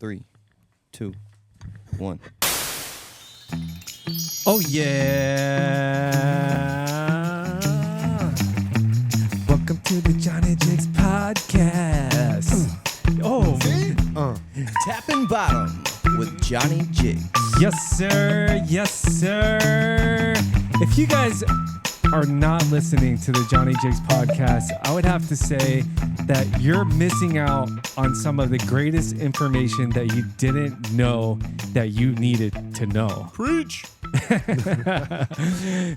3, 2, 1. Oh, yeah. Welcome to the Johnny Jigs podcast. Tapping Bottom with Johnny Jigs. Yes, sir. Yes, sir. If you guys are not listening to the Johnny Jigs podcast, I would have to say that you're missing out on some of the greatest information that you didn't know that you needed to know. Preach.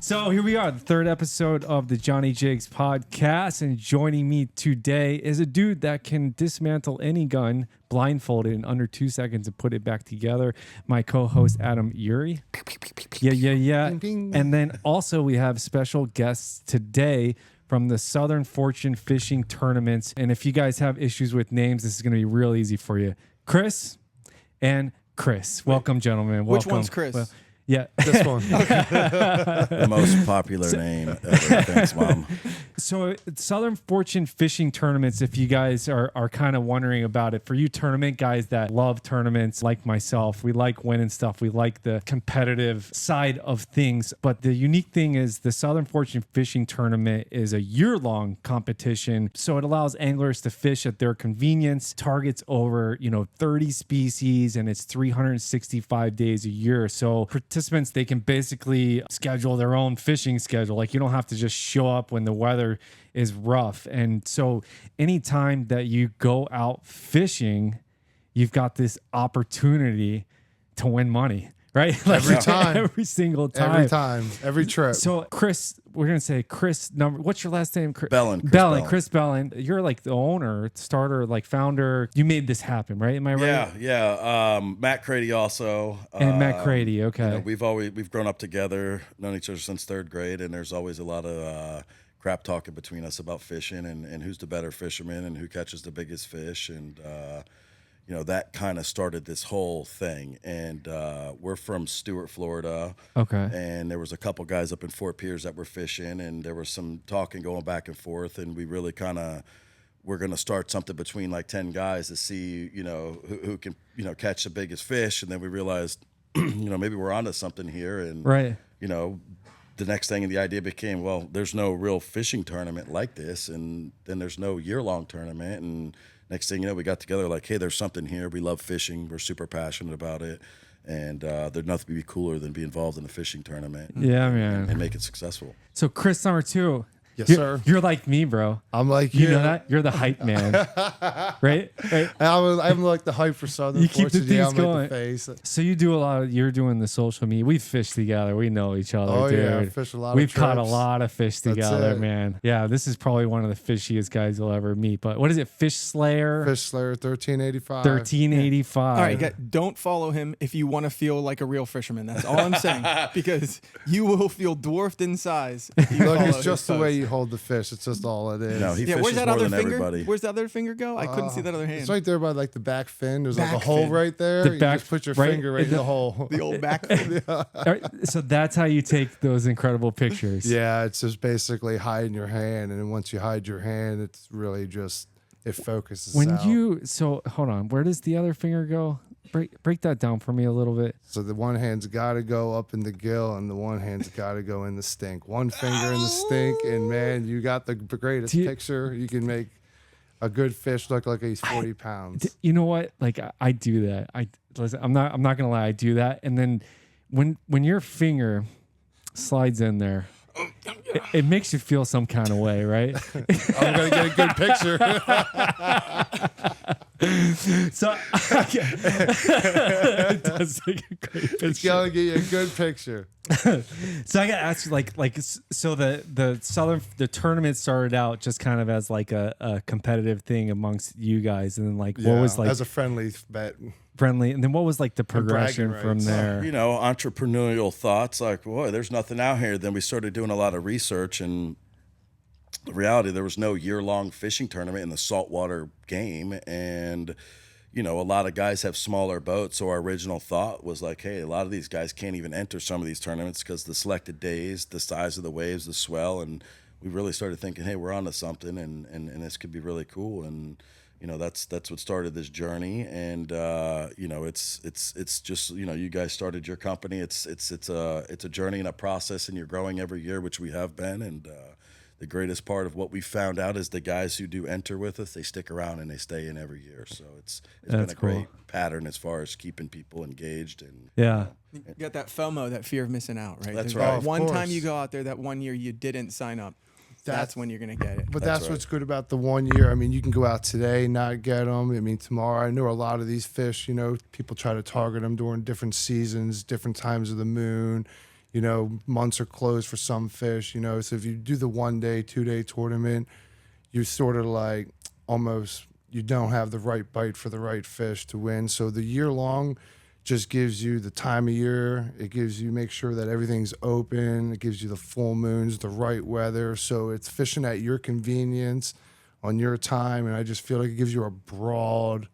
So here we are, the third episode of the Johnny Jigs podcast, and joining me today is a dude that can dismantle any gun blindfolded in under 2 seconds and put it back together. My co-host Adam Eury. Yeah. Ding, ding. And then also we have special guests today from the Southern Fortune Fishing Tournaments. And if you guys have issues with names, this is going to be real easy for you. Chris and Chris. Welcome, gentlemen. Welcome. Which one's Chris? Well, yeah. This one. The most popular name ever. Thanks, Mom. So Southern Fortune Fishing Tournaments, if you guys are kind of wondering about it, for you tournament guys that love tournaments like myself, we like winning stuff. We like the competitive side of things. But the unique thing is the Southern Fortune Fishing Tournament is a year-long competition. So it allows anglers to fish at their convenience, targets over, 30 species, and it's 365 days a year. So participants, they can basically schedule their own fishing schedule. Like, you don't have to just show up when the weather is rough. And so anytime that you go out fishing, you've got this opportunity to win money, right? Like Every time. every single time. Every time. Every trip. So Chris, we're going to say Chris number. What's your last name? Belland. Chris Belland. You're like the owner, starter, like founder. You made this happen, right? Am I right? Yeah. Matt Crady also. And Matt Crady. Okay. We've grown up together, known each other since third grade, and there's always a lot of crap talking between us about fishing and who's the better fisherman and who catches the biggest fish. And, that kind of started this whole thing. And we're from Stuart, Florida. Okay. And there was a couple guys up in Fort Pierce that were fishing, and there was some talking going back and forth. And we really we're going to start something between like 10 guys to see, who can, catch the biggest fish. And then we realized, maybe we're onto something here. And, Right. the next thing the idea became, well, there's no real fishing tournament like this, and then there's no year-long tournament. And next thing you know, we got together like, hey, there's something here. We love fishing. We're super passionate about it. And there's nothing to be cooler than be involved in a fishing tournament. Yeah, man. And make it successful. So Chris number 2. Yes, sir. You're like me, bro. I'm like You know that? You're the hype man. Right? I'm like the hype for Southern You keep the Fortune. Yeah, things I'm going. like the face. So you do a lot of, you're doing the social media. We fish together. We know each other, Oh, dude. yeah, I fish a lot of We've caught a trips. lot of fish That's together, it. man. Yeah, this is probably one of the fishiest guys you'll ever meet. But what is it? Fish Slayer? Fish Slayer 1385. 1385. All right, don't follow him if you want to feel like a real fisherman. That's all I'm saying. Because you will feel dwarfed in size. If you Look, follow it's his just the posts. way you hold the fish. It's just all it is. No, he Yeah, where's fishes that more other than finger? everybody. Where's the other finger go? I couldn't see that other hand. It's right there by like the back fin. There's like a Back hole fin. right there. The You back- just put your right finger right in the hole. the old back fin. All right, so that's how you take those incredible pictures. Yeah, it's just basically hiding your hand, and then once you hide your hand, it's really just it focuses When out. so hold on, where does the other finger go? Break that down for me a little bit. So the one hand's got to go up in the gill, and the one hand's got to go in the stink. One finger in the stink, and man, you got the greatest picture. You can make a good fish look like he's 40 pounds. You know what? Like I do that. Listen, I'm not gonna lie. I do that, and then when your finger slides in there, it makes you feel some kind of way, right? I'm gonna get a good picture. So it does make a great It's picture. gonna get you a good picture. So I gotta ask you, so the tournament started out just kind of as like a competitive thing amongst you guys, and then what was like as a friendly bet? friendly, and then what was like the progression bragging from rights. there? Entrepreneurial thoughts like, boy, there's nothing out here. Then we started doing a lot of research, and the reality, there was no year-long fishing tournament in the saltwater game. And, a lot of guys have smaller boats. So our original thought was like, hey, a lot of these guys can't even enter some of these tournaments because the selected days, the size of the waves, the swell. And we really started thinking, hey, we're onto something, and this could be really cool. And that's what started this journey. And it's just, you guys started your company. It's a journey and a process, and you're growing every year, which we have been. And the greatest part of what we found out is the guys who do enter with us, they stick around and they stay in every year. So it's been a great pattern as far as keeping people engaged. And you got that FOMO, that fear of missing out, right? That's There's right. One time you go out there, that 1 year you didn't sign up. That's when you're going to get it. But that's what's good about the 1 year. I mean, you can go out today, not get them. I mean, tomorrow, I know a lot of these fish, people try to target them during different seasons, different times of the moon. Months are closed for some fish, So if you do the 1 day, 2 day tournament, you sort of like almost, you don't have the right bite for the right fish to win. So the year long just gives you the time of year. It gives you, make sure that everything's open. It gives you the full moons, the right weather. So it's fishing at your convenience on your time. And I just feel like it gives you a broad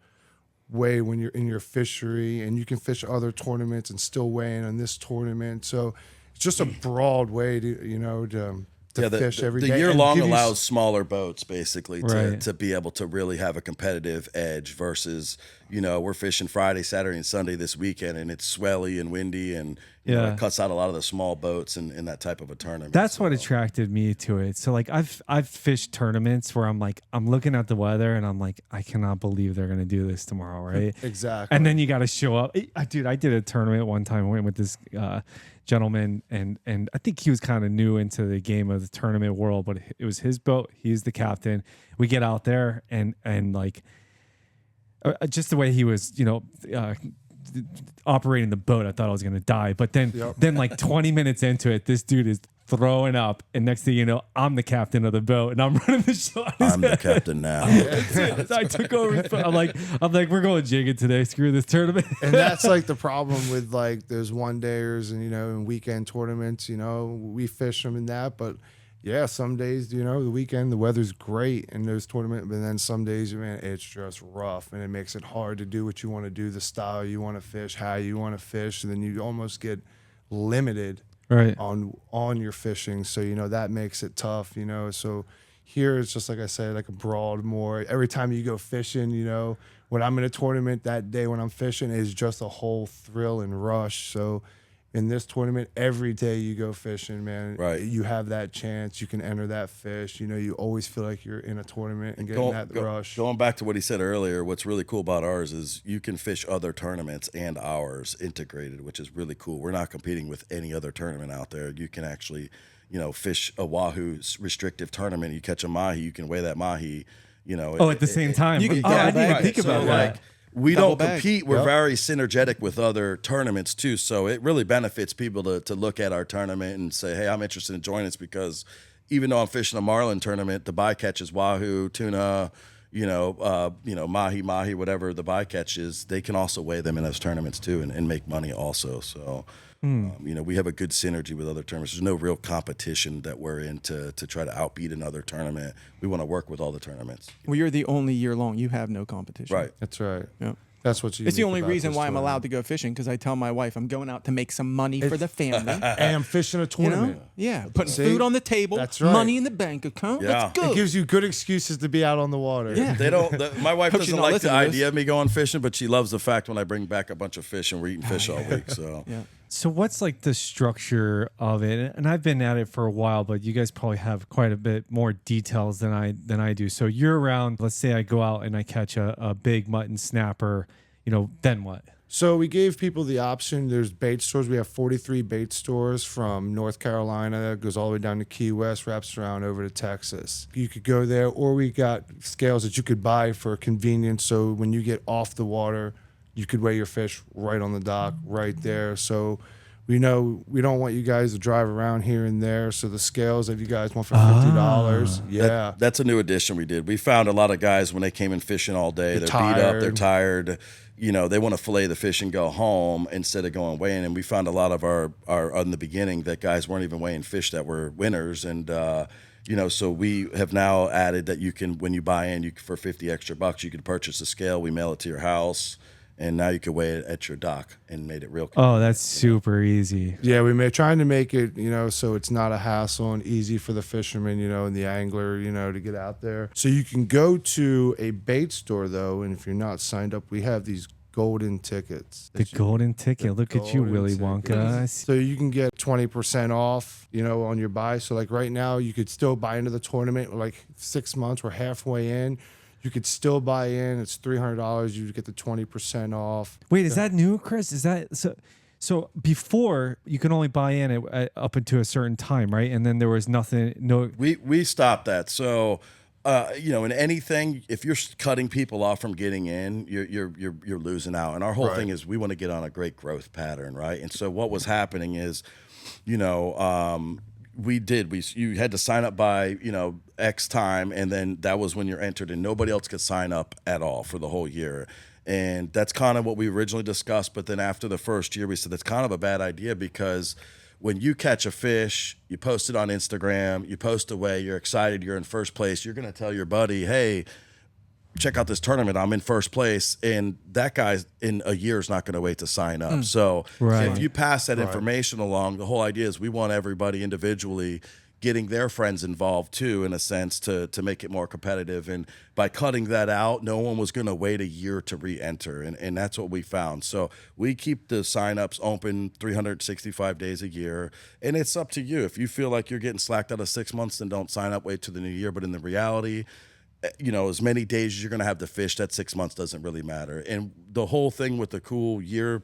way when you're in your fishery, and you can fish other tournaments and still weigh in on this tournament. So it's just a broad way to fish every day. The year long allows smaller boats basically to be able to really have a competitive edge versus, we're fishing Friday, Saturday, and Sunday this weekend, and it's swelly and windy, and it cuts out a lot of the small boats in that type of a tournament. That's what attracted me to it. So like I've fished tournaments where I'm looking at the weather and I'm like, I cannot believe they're gonna do this tomorrow, right? Exactly. And then you got to show up. Dude, I did a tournament one time. I went with this gentleman, and I think he was kind of new into the game of the tournament world, but it was his boat. He's the captain. We get out there and like just the way he was, operating the boat, I thought I was gonna die. But then like 20 minutes into it, this dude is throwing up, and next thing you know, I'm the captain of the boat, and I'm running the show. I'm the captain now. I took over. I'm like, we're going jigging today. Screw this tournament. And that's like the problem with like those 1 dayers and and weekend tournaments. We fish them in that, but some days the weekend the weather's great in those tournaments, but then some days, man, it's just rough, and it makes it hard to do what you want to do, the style you want to fish, how you want to fish, and then you almost get limited on your fishing. So that makes it tough. So here it's just like I said, like a broad more. Every time you go fishing, when I'm in a tournament that day when I'm fishing is just a whole thrill and rush. So in this tournament, every day you go fishing, man, you have that chance. You can enter that fish. You always feel like you're in a tournament and getting that rush. Going back to what he said earlier, what's really cool about ours is you can fish other tournaments and ours integrated, which is really cool. We're not competing with any other tournament out there. You can actually, fish a wahoo restrictive tournament. You catch a mahi, you can weigh that mahi. At the same time. You can I didn't even think about that. We don't compete. We're very synergetic with other tournaments too. So it really benefits people to look at our tournament and say, hey, I'm interested in joining this, because even though I'm fishing a marlin tournament, the bycatch is wahoo, tuna, mahi, whatever the bycatch is, they can also weigh them in those tournaments too and make money also. So, we have a good synergy with other tournaments. There's no real competition that we're in to try to outbeat another tournament. We want to work with all the tournaments. Well, you're the only year long. You have no competition. Right. That's right. Yeah. That's what you. It's the only reason why I'm allowed to go fishing, because I tell my wife I'm going out to make some money for the family. And I'm fishing a tournament. Putting food on the table. That's right. Money in the bank account. Yeah. Let's go. It gives you good excuses to be out on the water. Yeah. They don't. My wife Hope she's doesn't not like the listening to this. idea of me going fishing, but she loves the fact when I bring back a bunch of fish and we're eating fish all week. So Yeah. So what's like the structure of it? And I've been at it for a while, but you guys probably have quite a bit more details than I do. So year round, let's say I go out and I catch a big mutton snapper, then what? So we gave people the option. There's bait stores. We have 43 bait stores from North Carolina. It goes all the way down to Key West, wraps around over to Texas. You could go there, or we got scales that you could buy for convenience. So when you get off the water, you could weigh your fish right on the dock, right there. So we know we don't want you guys to drive around here and there. So the scales that you guys want for $50, that's a new addition we did. We found a lot of guys when they came in fishing all day, they're beat up, they're tired. They want to fillet the fish and go home instead of going weighing. And we found a lot of our in the beginning that guys weren't even weighing fish that were winners. And so we have now added that you can, when you buy in, for $50 extra, you can purchase a scale. We mail it to your house. and now you can weigh it at your dock and made it real. Oh, that's super easy. Yeah, trying to make it, so it's not a hassle and easy for the fisherman, and the angler, to get out there. So you can go to a bait store though, and if you're not signed up, we have these golden tickets. The golden ticket. Look at you, Willy Wonka. So you can get 20% off, on your buy. So like right now, you could still buy into the tournament. Like 6 months, we're halfway in. You could still buy in. It's $300. You get the 20% off. Wait, is that new, Chris? Is that so? So before you could only buy in up until a certain time, right? And then there was nothing. No, we stopped that. So. In anything, if you're cutting people off from getting in, you're losing out. And our whole thing is we want to get on a great growth pattern, right? And so what was happening is, you had to sign up by X time, and then that was when you're entered, and nobody else could sign up at all for the whole year. And that's kind of what we originally discussed. But then after the first year, we said that's kind of a bad idea because when you catch a fish, you post it on Instagram, you post away, you're excited, you're in first place, you're going to tell your buddy, hey, check out this tournament, I'm in first place. And that guy in a year is not going to wait to sign up. So if you pass that information along, the whole idea is we want everybody individually getting their friends involved too, in a sense, to make it more competitive. And by cutting that out, no one was going to wait a year to re-enter. And that's what we found. So we keep the signups open 365 days a year. And it's up to you. If you feel like you're getting slacked out of 6 months, then don't sign up, wait to the new year. But in the reality, as many days as you're going to have to fish, that 6 months doesn't really matter. And the whole thing with the cool year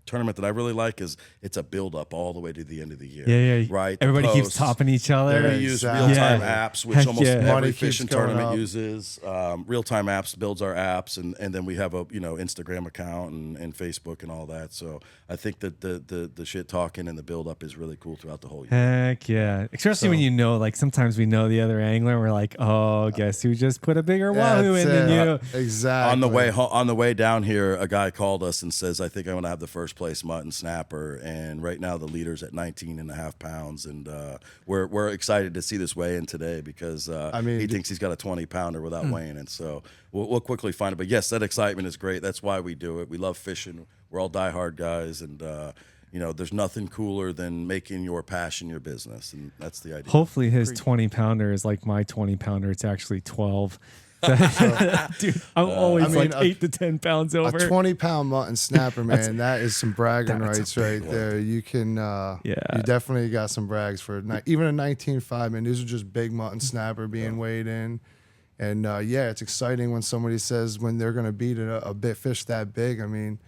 tournament that I really like is it's a build up all the way to the end of the year. Yeah. Right. Everybody keeps topping each other. We use real-time apps, which almost every fishing tournament up. uses. Real-time apps builds our apps, and then we have a Instagram account and Facebook and all that. So I think that the shit talking and the build up is really cool throughout the whole year. Heck yeah. Especially when like sometimes we know the other angler and we're like, oh, guess who just put a bigger wahoo in than you. Exactly. On the way down here, a guy called us and says, I think I'm going to have the first place mutton snapper, and right now the leader's at 19.5 pounds, and we're excited to see this weigh in today because he thinks he's got a 20-pounder without weighing it. So we'll quickly find it. But yes, that excitement is great. That's why we do it. We love fishing. We're all diehard guys, and there's nothing cooler than making your passion your business, and that's the idea. Hopefully his 20-pounder is like my 20-pounder. It's actually 12. Dude, I'm always 8 to 10 pounds over. A 20-pound mutton snapper, man, that is some bragging rights right there. You can, you definitely got some brags for even a 19.5, man. These are just big mutton snapper being weighed in. And it's exciting when somebody says when they're going to beat a bit fish that big. I mean,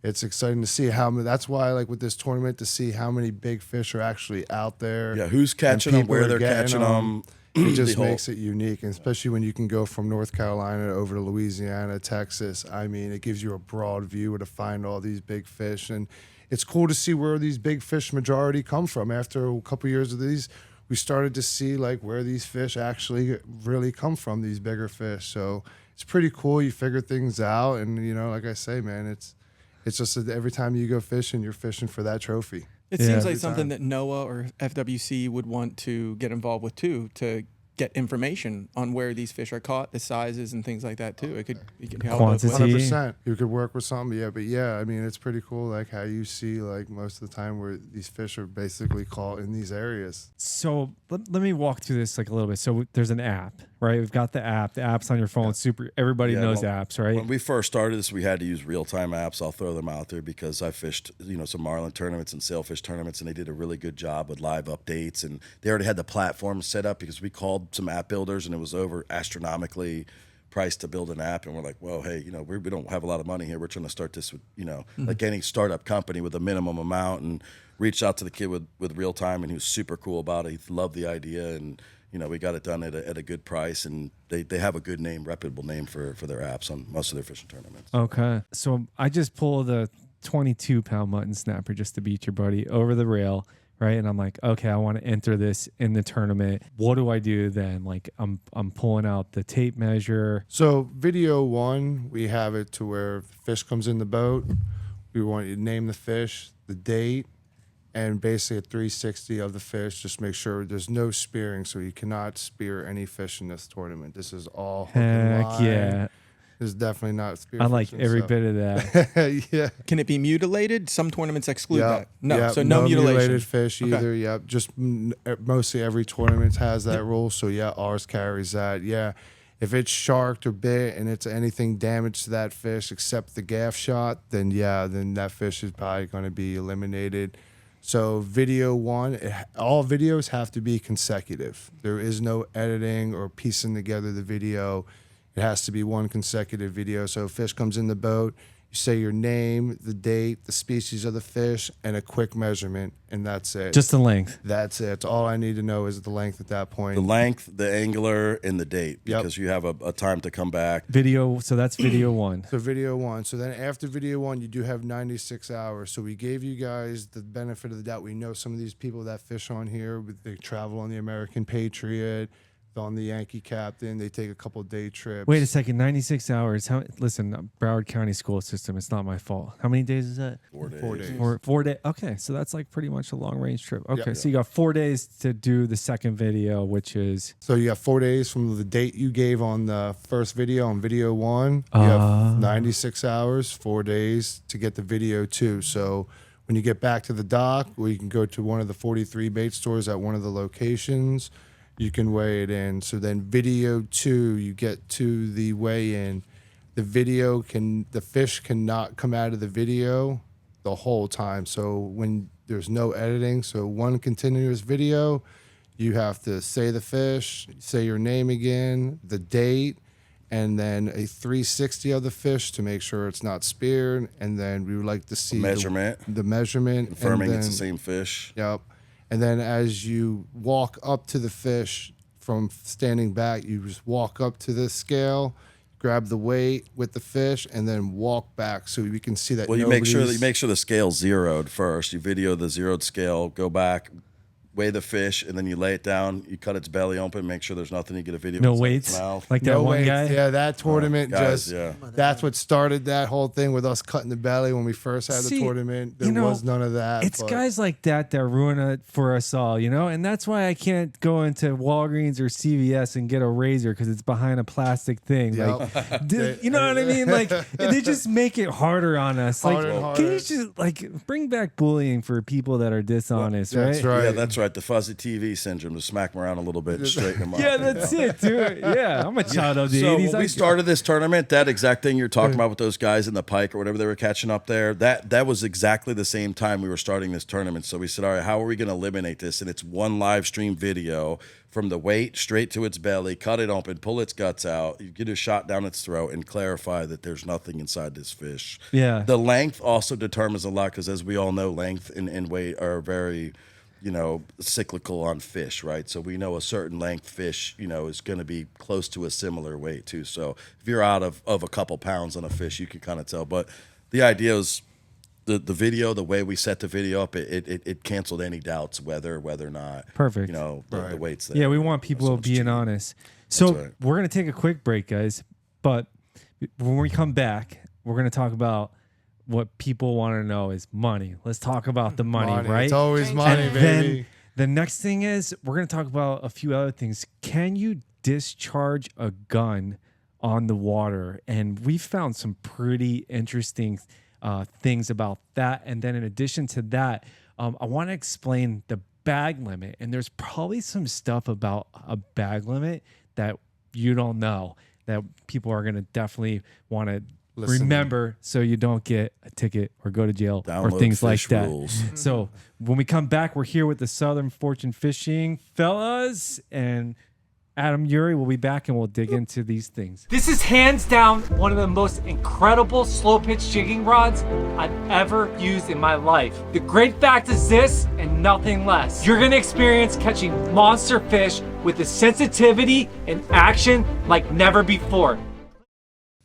it's exciting to see how many. That's why, like with this tournament, to see how many big fish are actually out there. Yeah, who's catching them, where they're catching them. It just makes it unique, and especially when you can go from North Carolina over to Louisiana, Texas. I mean, it gives you a broad view to find all these big fish, and it's cool to see where these big fish majority come from. After a couple of years of these, we started to see like where these fish actually really come from, these bigger fish. So it's pretty cool. You figure things out, and like I say, man, it's just that every time you go fishing, you're fishing for that trophy. It seems like something that NOAA or FWC would want to get involved with too, to get information on where these fish are caught, the sizes and things like that too. It could help. Quantity. 100%. You could work with something, I mean, it's pretty cool, like how you see like most of the time where these fish are basically caught in these areas. So let me walk through this like a little bit. So there's an app, right? We've got the app. The app's on your phone. Super. Everybody knows apps, right? When we first started this, we had to use real-time apps. I'll throw them out there because I fished, some marlin tournaments and sailfish tournaments, and they did a really good job with live updates. And they already had the platform set up because we called some app builders, and it was over astronomically priced to build an app. And we're like, well, hey, we don't have a lot of money here. We're trying to start this with, like any startup company with a minimum amount, and reached out to the kid with real time, and he was super cool about it. He loved the idea, and we got it done at a good price, and they have a good name, reputable name for their apps on most of their fishing tournaments. Okay. So I just pulled the 22-pound mutton snapper just to beat your buddy over the rail, right? And I'm like, okay, I want to enter this in the tournament. What do I do then? Like I'm pulling out the tape measure. So video 1, we have it to where the fish comes in the boat. We want you to name the fish, the date, and basically a 360 of the fish. Just make sure there's no spearing, so you cannot spear any fish in this tournament. This is all hook and line. Yeah. It's definitely not spear I like fishing, every so. bit of that. Yeah. Can it be mutilated? Some tournaments exclude Yep. that. No, Yep. so no mutilation. mutilated fish Okay. either. Yep. Just mostly every tournament has that rule. So yeah, ours carries that. Yeah. If it's sharked or bit and it's anything damaged to that fish except the gaff shot, then yeah, then that fish is probably going to be eliminated. So video one, all videos have to be consecutive. There is no editing or piecing together the video. It has to be one consecutive video. So if fish comes in the boat, you say your name, the date, the species of the fish, and a quick measurement, and that's it. Just the length. That's it. All I need to know is the length at that point. The length, the angler, and the date, Yep. because you have a time to come back. Video. So that's video one. So video one. So then after video one, you do have 96 hours. So we gave you guys the benefit of the doubt. We know some of these people that fish on here, they travel on the American Patriot, on the Yankee Captain. They take a couple day trips. Wait a second. 96 hours. Listen, Broward County school system. It's not my fault. How many days is that? 4 days. 4 days. 4 days. Okay, so that's like pretty much a long range trip. Okay, Yep. so you got 4 days to do the second video, which is So you got 4 days from the date you gave on the first video, on video one. You have 96 hours, 4 days to get the video two. So when you get back to the dock, where you can go to one of the 43 bait stores at one of the locations, you can weigh it in. So then video two, you get to the weigh-in. The fish cannot come out of the video the whole time. So when there's no editing, so one continuous video, you have to say the fish, say your name again, the date, and then a 360 of the fish to make sure it's not speared. And then we would like to see Measurement. the measurement. Confirming and it's the then- same fish. Yep. And then as you walk up to the fish from standing back, you just walk up to the scale, grab the weight with the fish, and then walk back so we can see that. Well, you make sure the scale's zeroed first. You video the zeroed scale, go back, weigh the fish, and then you lay it down. You cut its belly open, make sure there's nothing. You get a video. no inside weights. its mouth. Like that no one weights. guy. Yeah, that tournament Guys, yeah. that's what started that whole thing with us cutting the belly when we first had See, the tournament. There you know, was none of that. It's but- guys like that ruin it for us all, you know? And that's why I can't go into Walgreens or CVS and get a razor because it's behind a plastic thing. Yep. Like, you know what I mean? Like, they just make it harder on us. Harder and Like, can harder. you just, like, bring back bullying for people that are dishonest, right? That's right. Yeah, that's right. The fuzzy TV syndrome, to smack them around a little bit and straighten them up. Yeah, that's it, dude. Yeah, I'm a child of the So 80s. when we started this tournament, that exact thing you're talking about with those guys in the pike or whatever they were catching up there, that was exactly the same time we were starting this tournament. So we said, all right, how are we going to eliminate this? And it's one live stream video from the weight straight to its belly, cut it open, pull its guts out, you get a shot down its throat, and clarify that there's nothing inside this fish. Yeah. The length also determines a lot because, as we all know, length and weight are very cyclical on fish, right? So we know a certain length fish, is going to be close to a similar weight too. So if you're out of a couple pounds on a fish, you can kind of tell. But the idea is the video, the way we set the video up, it canceled any doubts whether or not, Perfect. the weight's there. Yeah, we want people So it's being cheating. honest. So right. we're going to take a quick break, guys. But when we come back, we're going to talk about what people want to know is money. Let's talk about the money, right? It's always money, And baby. then the next thing is we're going to talk about a few other things. Can you discharge a gun on the water? And we found some pretty interesting things about that. And then in addition to that, I want to explain the bag limit. And there's probably some stuff about a bag limit that you don't know that people are going to definitely want to remember so you don't get a ticket or go to jail or Download things like fish that. rules. So when we come back, we're here with the Southern Fortune Fishing fellas, and Adam Eury will be back and we'll dig into these things. This is hands down one of the most incredible slow pitch jigging rods I've ever used in my life. The great fact is this and nothing less. You're gonna experience catching monster fish with the sensitivity and action like never before.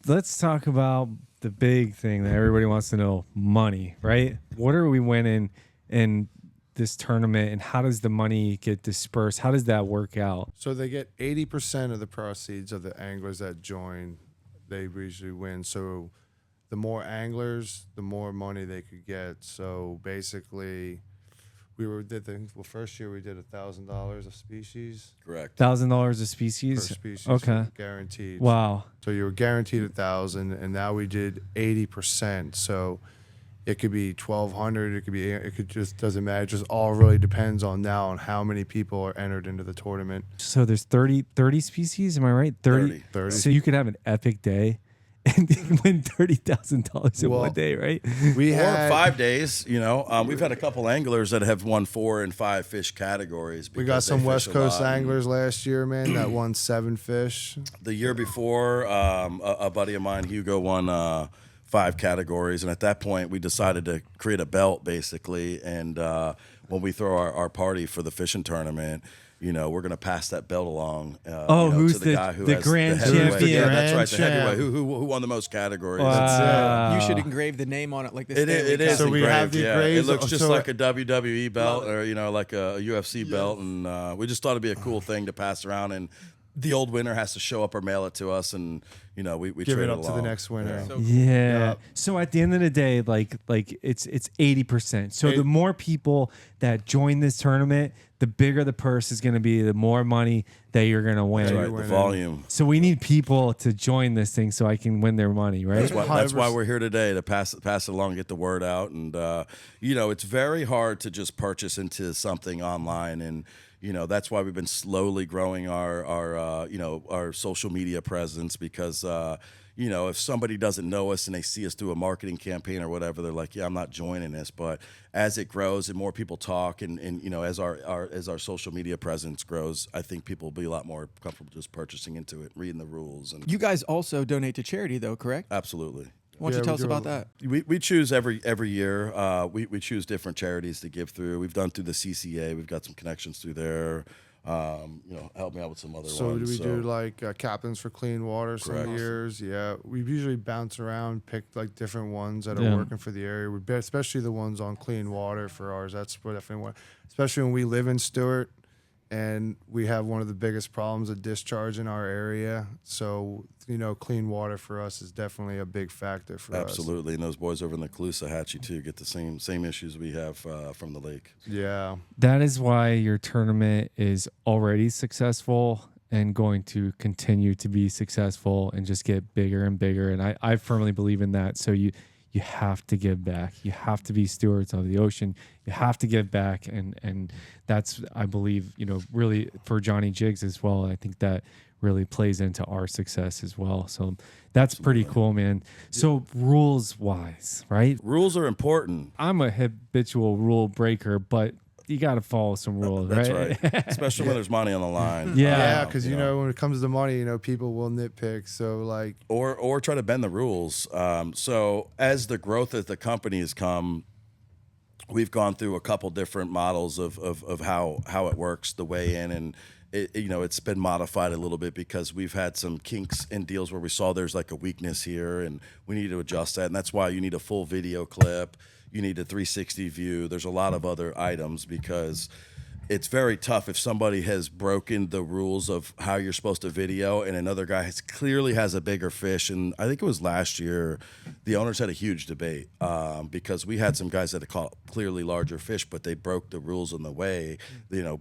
Let's talk about the big thing that everybody wants to know, money, right? What are we winning in this tournament and how does the money get dispersed? How does that work out? So they get 80% of the proceeds of the anglers that join. They usually win. So the more anglers, the more money they could get. So basically, first year we did $1,000 a species Correct. $1,000 a per species. species. Okay. Guaranteed. Wow. So you were guaranteed 1,000, and now we did 80%. So it could be 1,200. It could just doesn't matter. It just all really depends on how many people are entered into the tournament. So there's 30 species. Am I right? 30. So you could have an epic day and win $30,000 in one day, right? We Or had 5 days, we've had a couple anglers that have won 4 and 5 fish categories. we got because they some fish West a Coast lot. anglers last year, man, that won 7 fish. The year before, a buddy of mine, Hugo, won 5 categories, and at that point, we decided to create a belt, basically. And when we throw our party for the fishing tournament, we're going to pass that belt along. Who's to the guy who the has grand the heavyweight. champion? Yeah, that's right, the Grand heavyweight. champ. Who won the most categories? Wow. You should engrave the name on it like this. It is So we engraved, have the yeah. engraved- It looks just so- like a WWE belt or like a UFC belt, and we just thought it'd be a cool thing to pass around. And the old winner has to show up or mail it to us, and we Give trade it up to the along. next winner. Yeah. Yeah. So at the end of the day, like it's 80%. So the more people that join this tournament, the bigger the purse is going to be, the more money that you're going to win. That's right, the winning. volume. So we need people to join this thing so I can win their money, right? That's why we're here today, to pass it along, get the word out, and it's very hard to just purchase into something online, and that's why we've been slowly growing our social media presence, because if somebody doesn't know us and they see us do a marketing campaign or whatever, they're like, yeah, I'm not joining this. But as it grows and more people talk, and as our social media presence grows, I think people will be a lot more comfortable just purchasing into it, reading the rules. And You guys also donate to charity, though, correct? absolutely. Why don't you Yeah, tell we us do about a- that? We choose every year. We choose different charities to give through. We've done through the CCA. We've got some connections through there. Help me out with some other So ones. do we do like Captains for Clean Water some Correct. years? Yeah, we usually bounce around, pick like different ones that are Yeah. working for the area. Especially the ones on clean water for ours. That's what definitely one. Especially when we live in Stewart, and we have one of the biggest problems of discharge in our area. So clean water for us is definitely a big factor for us. Absolutely, and those boys over in the Caloosahatchee too get the same issues we have from the lake. Yeah. That is why your tournament is already successful and going to continue to be successful and just get bigger and bigger. And I firmly believe in that. So you have to give back. You have to be stewards of the ocean. You have to give back. And that's, I believe, really for Johnny Jigs as well. I think that really plays into our success as well. So that's pretty cool, man. So rules wise, right? Rules are important. I'm a habitual rule breaker, but you got to follow some rules, That's right? right, especially when there's money on the line. Yeah. Yeah, because when it comes to money, people will nitpick. So like, or try to bend the rules. So as the growth of the company has come, we've gone through a couple different models of how it works, the way in, and it's been modified a little bit because we've had some kinks in deals where we saw there's like a weakness here and we need to adjust that. And that's why you need a full video clip. You need a 360 view. There's a lot of other items because it's very tough if somebody has broken the rules of how you're supposed to video and another guy clearly has a bigger fish. And I think it was last year, the owners had a huge debate because we had some guys that had caught clearly larger fish, but they broke the rules in the way,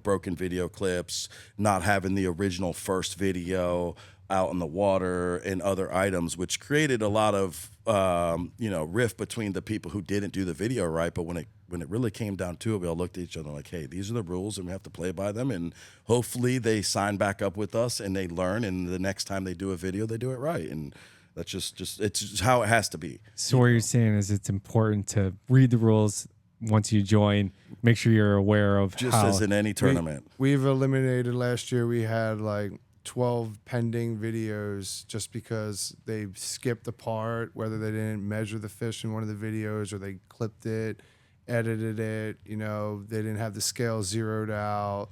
broken video clips, not having the original first video out in the water and other items, which created a lot of rift between the people who didn't do the video right. But when it really came down to it, we all looked at each other like, hey, these are the rules and we have to play by them. And hopefully they sign back up with us and they learn. And the next time they do a video, they do it right. And that's just it's just how it has to be. So what you're saying is it's important to read the rules once you join. Make sure you're aware of Just how. as in any tournament. we've eliminated last year. We had like 12 pending videos just because they skipped a part, whether they didn't measure the fish in one of the videos or they clipped it, edited it, they didn't have the scale zeroed out,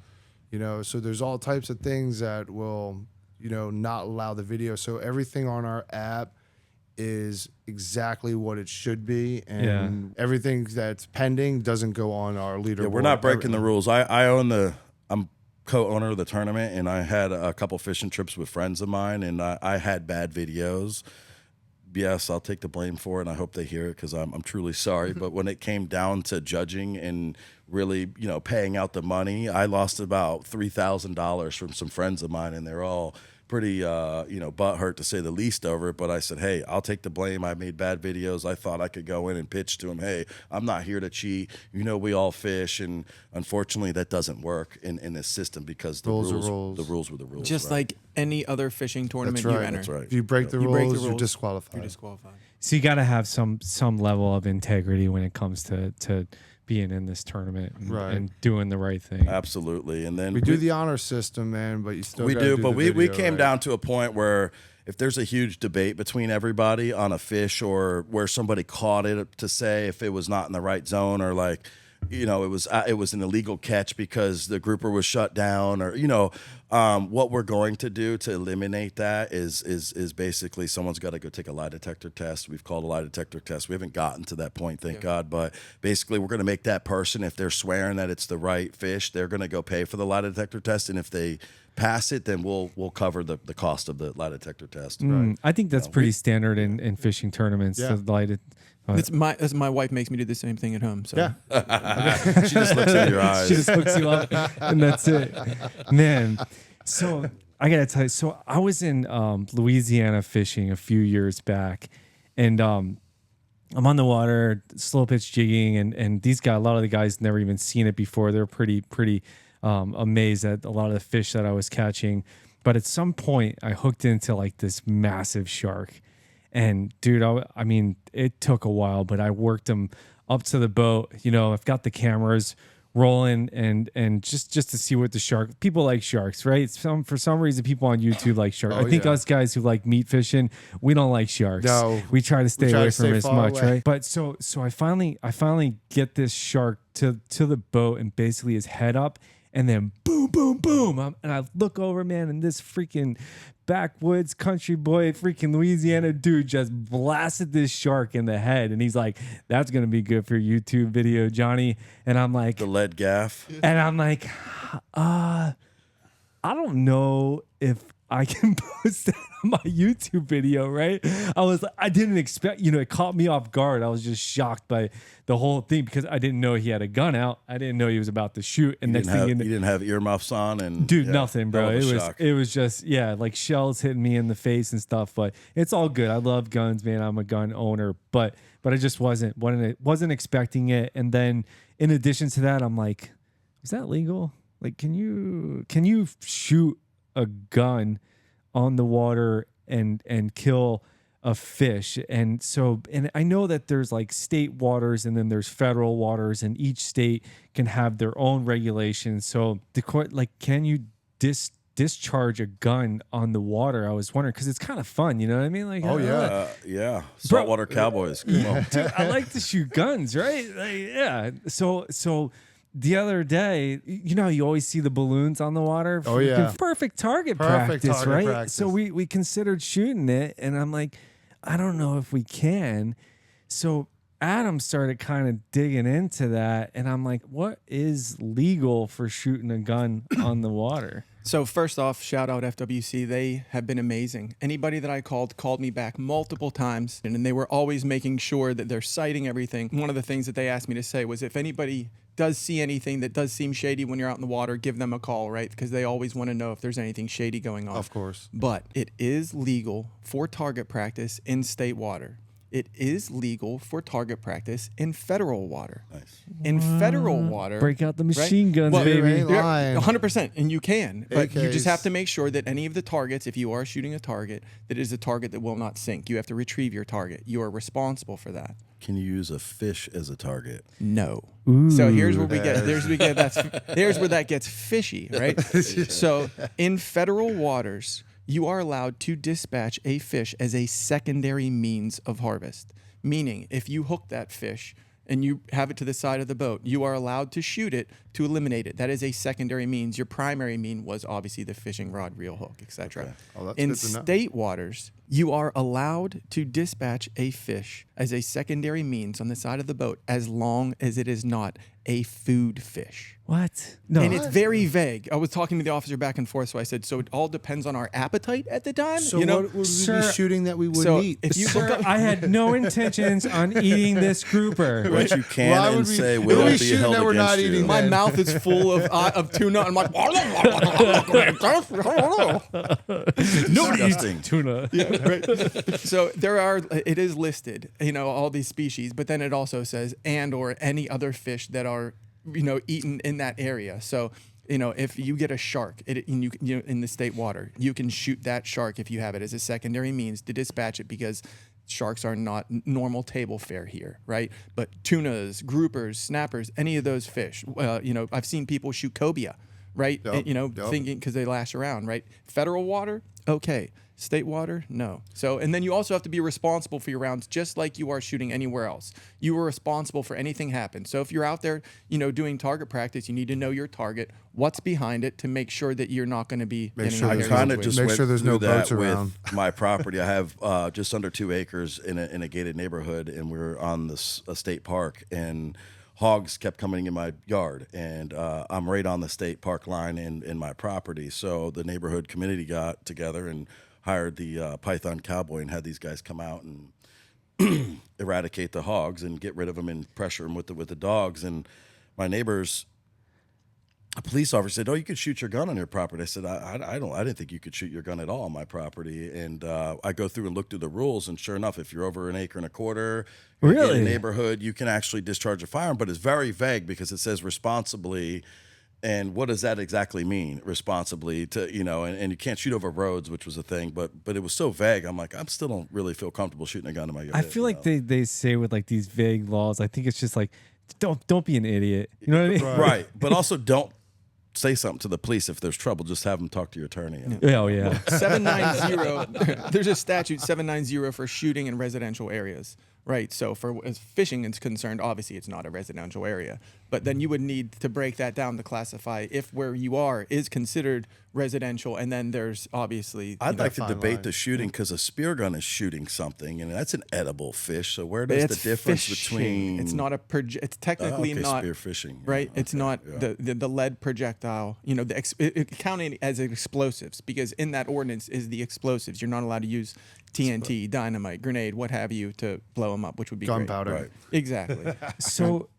so there's all types of things that will, not allow the video. So everything on our app is exactly what it should be, and everything that's pending doesn't go on our leaderboard. Yeah, we're not breaking the rules. I'm co-owner of the tournament, and I had a couple fishing trips with friends of mine, and I had bad videos. yes, I'll take the blame for it, and I hope they hear it because I'm truly sorry. But when it came down to judging and really, paying out the money, I lost about $3,000 from some friends of mine, and they're all pretty, butthurt to say the least over it. But I said, hey, I'll take the blame. I made bad videos. I thought I could go in and pitch to them, hey, I'm not here to cheat. We all fish. And unfortunately, that doesn't work in this system because the rules were the rules. Just like any other fishing tournament That's right. you enter. That's right. If you break the rules, you're disqualified. You're disqualified. So you got to have some level of integrity when it comes to being in this tournament and doing the right thing. Absolutely. And then We do the honor system, man, but you still we gotta do, do but the we video, came right? down to a point where if there's a huge debate between everybody on a fish or where somebody caught it to say if it was not in the right zone or like, it was an illegal catch because the grouper was shut down or, what we're going to do to eliminate that is basically someone's got to go take a lie detector test. We've called a lie detector test. We haven't gotten to that point, thank God. But basically we're going to make that person, if they're swearing that it's the right fish, they're going to go pay for the lie detector test. And if they pass it, then we'll cover the cost of the lie detector test. I think that's pretty standard in fishing tournaments. Yeah. It's my wife makes me do the same thing at home. So Yeah. She just looks in your eyes. She just hooks you up, and that's it, man. So I gotta tell you, so I was in Louisiana fishing a few years back, and I'm on the water, slow pitch jigging, and these guys, a lot of the guys never even seen it before. They're pretty amazed at a lot of the fish that I was catching. But at some point, I hooked into like this massive shark. And dude, I mean, it took a while, but I worked them up to the boat. I've got the cameras rolling and just to see what the shark. People like sharks, right? For some reason, people on YouTube like sharks. I think us guys who like meat fishing, we don't like sharks. No, we try to stay away from it as much, away. right? But so I finally get this shark to the boat and basically his head up. And then boom, boom, boom. And I look over, man, and this freaking backwoods country boy, freaking Louisiana dude just blasted this shark in the head. And he's like, that's going to be good for your YouTube video, Johnny. And I'm like, The lead gaff. and I'm like, I don't know if I can post that on my YouTube video, right? I didn't expect, it caught me off guard. I was just shocked by the whole thing because I didn't know he had a gun out. I didn't know he was about to shoot. And You didn't have earmuffs on, and dude, nothing, bro. Shock. It was just, like shells hitting me in the face and stuff. But it's all good. I love guns, man. I'm a gun owner, but I just wasn't expecting it. And then in addition to that, I'm like, is that legal? Like, can you shoot a gun on the water and kill a fish? And I know that there's like state waters and then there's federal waters, and each state can have their own regulations. So the court, like, can you discharge a gun on the water? I was wondering because it's kind of fun, you know what I mean? Like, yeah, saltwater cowboys. Come on. dude, I like to shoot guns, right? Like, yeah. So the other day, how you always see the balloons on the water? Oh, yeah. Perfect target Perfect practice, target right? practice. So we considered shooting it, and I'm like, I don't know if we can. So Adam started kind of digging into that, and I'm like, what is legal for shooting a gun on the water? So first off, shout out FWC. They have been amazing. Anybody that I called me back multiple times, and they were always making sure that they're citing everything. One of the things that they asked me to say was if anybody does see anything that does seem shady when you're out in the water, give them a call, right? Because they always want to know if there's anything shady going on. Of course. But it is legal for target practice in state water. It is legal for target practice in federal water. Nice. In federal water, Break out the machine guns, Well, baby. ain't lying. 100%, and you can, but you just AKs. have to make sure that any of the targets, if you are shooting a target, that it is a target that will not sink. You have to retrieve your target. You are responsible for that. Can you use a fish as a target? No. Ooh. So here's where there's where that gets fishy, right? So in federal waters, you are allowed to dispatch a fish as a secondary means of harvest. Meaning, if you hook that fish and you have it to the side of the boat, you are allowed to shoot it to eliminate it. That is a secondary means. Your primary mean was obviously the fishing rod, reel hook, etc. Okay. Oh, that's In good to know. state waters, you are allowed to dispatch a fish as a secondary means on the side of the boat as long as it is not a food fish. What? No. And it's very vague. I was talking to the officer back and forth, so I said, so it all depends on our appetite at the time? So you know? what would we Sir- be shooting that we wouldn't So eat? if you look Sir, up, I had no intentions on eating this grouper. What you can Why and would we- say what will are we be shooting held that we're not against you. eating? my Man. mouth is full of tuna. I'm like, Nobody eats Disgusting. tuna. so there are, it is listed, you know, all these species, but then it also says, and or any other fish that are, you know, eaten in that area. So, you know, if you get a shark in the state water, you can shoot that shark if you have it as a secondary means to dispatch it, because sharks are not normal table fare here, right? But tunas, groupers, snappers, any of those fish, you know, I've seen people shoot cobia, right? Yep, You know, yep. thinking because they lash around, right? Federal water, okay. State water, no. So, and then you also have to be responsible for your rounds, just like you are shooting anywhere else. You are responsible for anything happens. So if you're out there, you know, doing target practice, you need to know your target, what's behind it, to make sure that you're not going to be Make getting sure I there's carried kind away. of just Make went sure there's through no that boats around. with my property. I have just under 2 acres in a gated neighborhood, and we're on this a state park, and hogs kept coming in my yard, and I'm right on the state park line in my property. So the neighborhood community got together and hired the Python Cowboy and had these guys come out and eradicate the hogs and get rid of them and pressure them with the dogs. And my neighbors, a police officer said, "Oh, you could shoot your gun on your property." I said, I didn't think you could shoot your gun at all on my property." And I go through and look through the rules, and sure enough, if you're over 1.25 acres, you're in a Really? neighborhood, you can actually discharge a firearm, but it's very vague because it says responsibly. And what does that exactly mean, responsibly? To, you know, and you can't shoot over roads, which was a thing, but it was so vague. I'm like, I still don't really feel comfortable shooting a gun in my yard. I feel like they say with like these vague laws, I think it's just like, don't be an idiot. You know what I mean? right, but also don't say something to the police if there's trouble. Just have them talk to your attorney. Oh yeah. 790, there's a statute 790 for shooting in residential areas, right? So for as fishing is concerned, obviously it's not a residential area, but then you would need to break that down to classify if where you are is considered residential, and then there's obviously I'd like to fine debate line. the shooting because a spear gun is shooting something, and that's an edible fish. So where does it's the difference fishing. between? It's not a it's technically okay, not spear fishing, right. Yeah, It's okay, not yeah. the lead projectile. You know, it counted as explosives, because in that ordinance is the explosives. You're not allowed to use TNT, dynamite, grenade, what have you, to blow them up, which would be great. Gunpowder. Right. Exactly.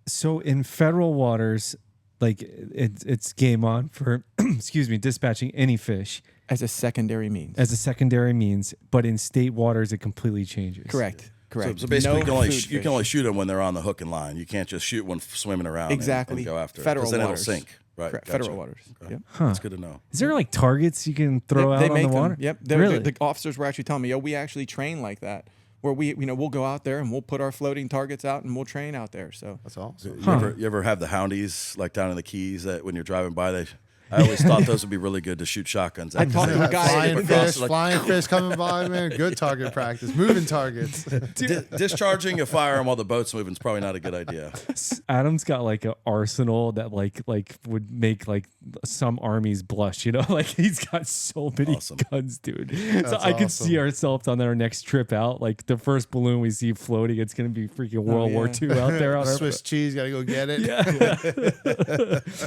So in federal waters, like it's game on for excuse me, dispatching any fish As a secondary means. as a secondary means, but in state waters it completely changes. Correct. Correct. So basically, No you food can only fish. shoot them when they're on the hook and line. You can't just shoot one swimming around Exactly. and go after it. Federal 'cause then waters. it'll sink. Right. Correct. Gotcha. Federal waters. Okay. Yep. That's good to know. Is there like targets you can throw They out on make the water? them. Yep. Really? The officers were actually telling me, we actually train like that, where we'll go out there and we'll put our floating targets out and we'll train out there. So That's awesome. You ever have the houndies like down in the Keys that when you're driving by, I always thought those would be really good to shoot shotguns. I talked to a guy. Flying fish coming by, man. Good target practice. Moving targets. Discharging a firearm while the boat's moving is probably not a good idea. Adam's got like an arsenal that like would make like some armies blush, you know? Like he's got so many Awesome. guns, dude. So That's I could awesome. see ourselves on our next trip out. Like the first balloon we see floating, it's gonna be freaking World War yeah. II out there on our Swiss cheese. Got to go get it.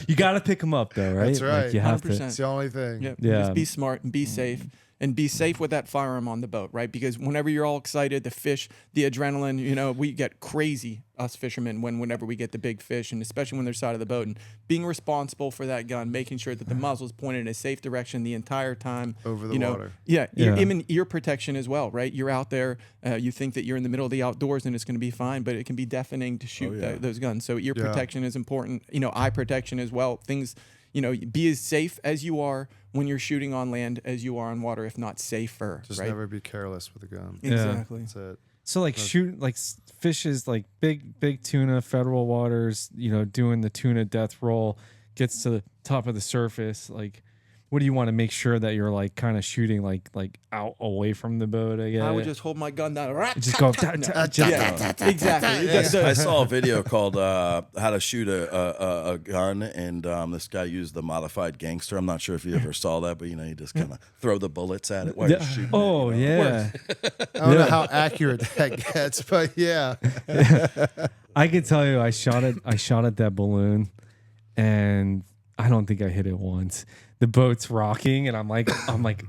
You gotta pick them up though, right? That's right. Like you have 100%. to. It's the only thing. Yep. Yeah. Just be smart and be safe. And be safe with that firearm on the boat, right? Because whenever you're all excited, the fish, the adrenaline, you know, we get crazy, us fishermen, whenever we get the big fish, and especially when they're side of the boat. And being responsible for that gun, making sure that the muzzle's pointed in a safe direction the entire time. Over the you know, water. Yeah, Yeah. even ear protection as well, right? You're out there, you think that you're in the middle of the outdoors and it's going to be fine, but it can be deafening to shoot yeah. those guns. So ear Yeah. protection is important. You know, eye protection as well. Things. You know, be as safe as you are when you're shooting on land as you are on water, if not safer. Just right? never be careless with a gun. Exactly. That's it. So like shoot like fishes like big tuna, federal waters, you know, doing the tuna death roll, gets to the top of the surface. Like, what do you want to make sure that you're like kind of shooting like out away from the boat? I guess. I would just hold my gun down. Just go. Yeah, exactly. I saw a video called "How to Shoot a Gun," and this guy used the modified gangster. I'm not sure if you ever saw that, but you know, you just kind of throw the bullets at it while you're shooting. Oh it, you know? yeah. I don't know how accurate that gets, but yeah. I can tell you, I shot at that balloon, and I don't think I hit it once. The boat's rocking, and I'm like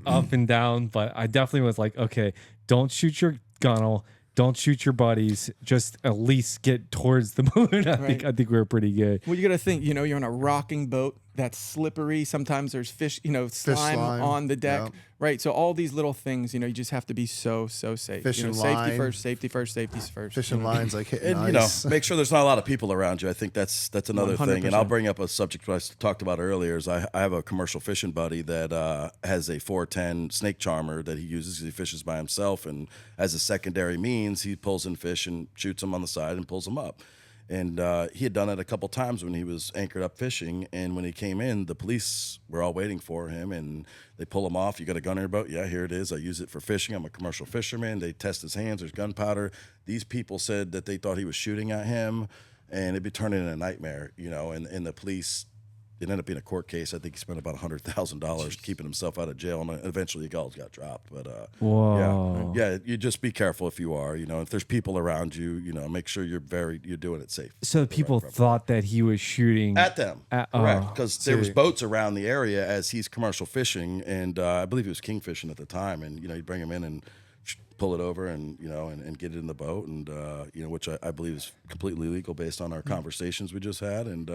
up and down, but I definitely was like, okay, don't shoot your gunnel. Don't shoot your buddies. Just at least get towards the balloon. I think we were pretty good. Well, you got to think, you're on a rocking boat that's slippery. Sometimes there's fish, slime on the deck, right? So all these little things, you just have to be so safe. Fishing safety line. safety first. Fishing lines like hitting And ice. make sure there's not a lot of people around you. I think that's another thing. And I'll 100%. bring up a subject I talked about earlier. Is I have a commercial fishing buddy that has a 410 snake charmer that he uses. He fishes by himself, and as a secondary means, he pulls in fish and shoots them on the side and pulls them up. And he had done it a couple times when he was anchored up fishing. And when he came in, the police were all waiting for him, and they pull him off. You got a gun in your boat? Yeah, here it is. I use it for fishing. I'm a commercial fisherman. They test his hands. There's gunpowder. These people said that they thought he was shooting at him, and it'd be turning into a nightmare, and the police. It ended up being a court case. I think he spent about $100,000 keeping himself out of jail, and eventually the guns got dropped. But Whoa. yeah, you just be careful if you are. If there's people around you, make sure you're doing it safe. So the people thought that he was shooting At them, correct? Because there was boats around the area as he's commercial fishing, and I believe he was kingfishing at the time. And he'd bring him in and pull it over, and and get it in the boat, and which I believe is completely legal based on our conversations we just had. And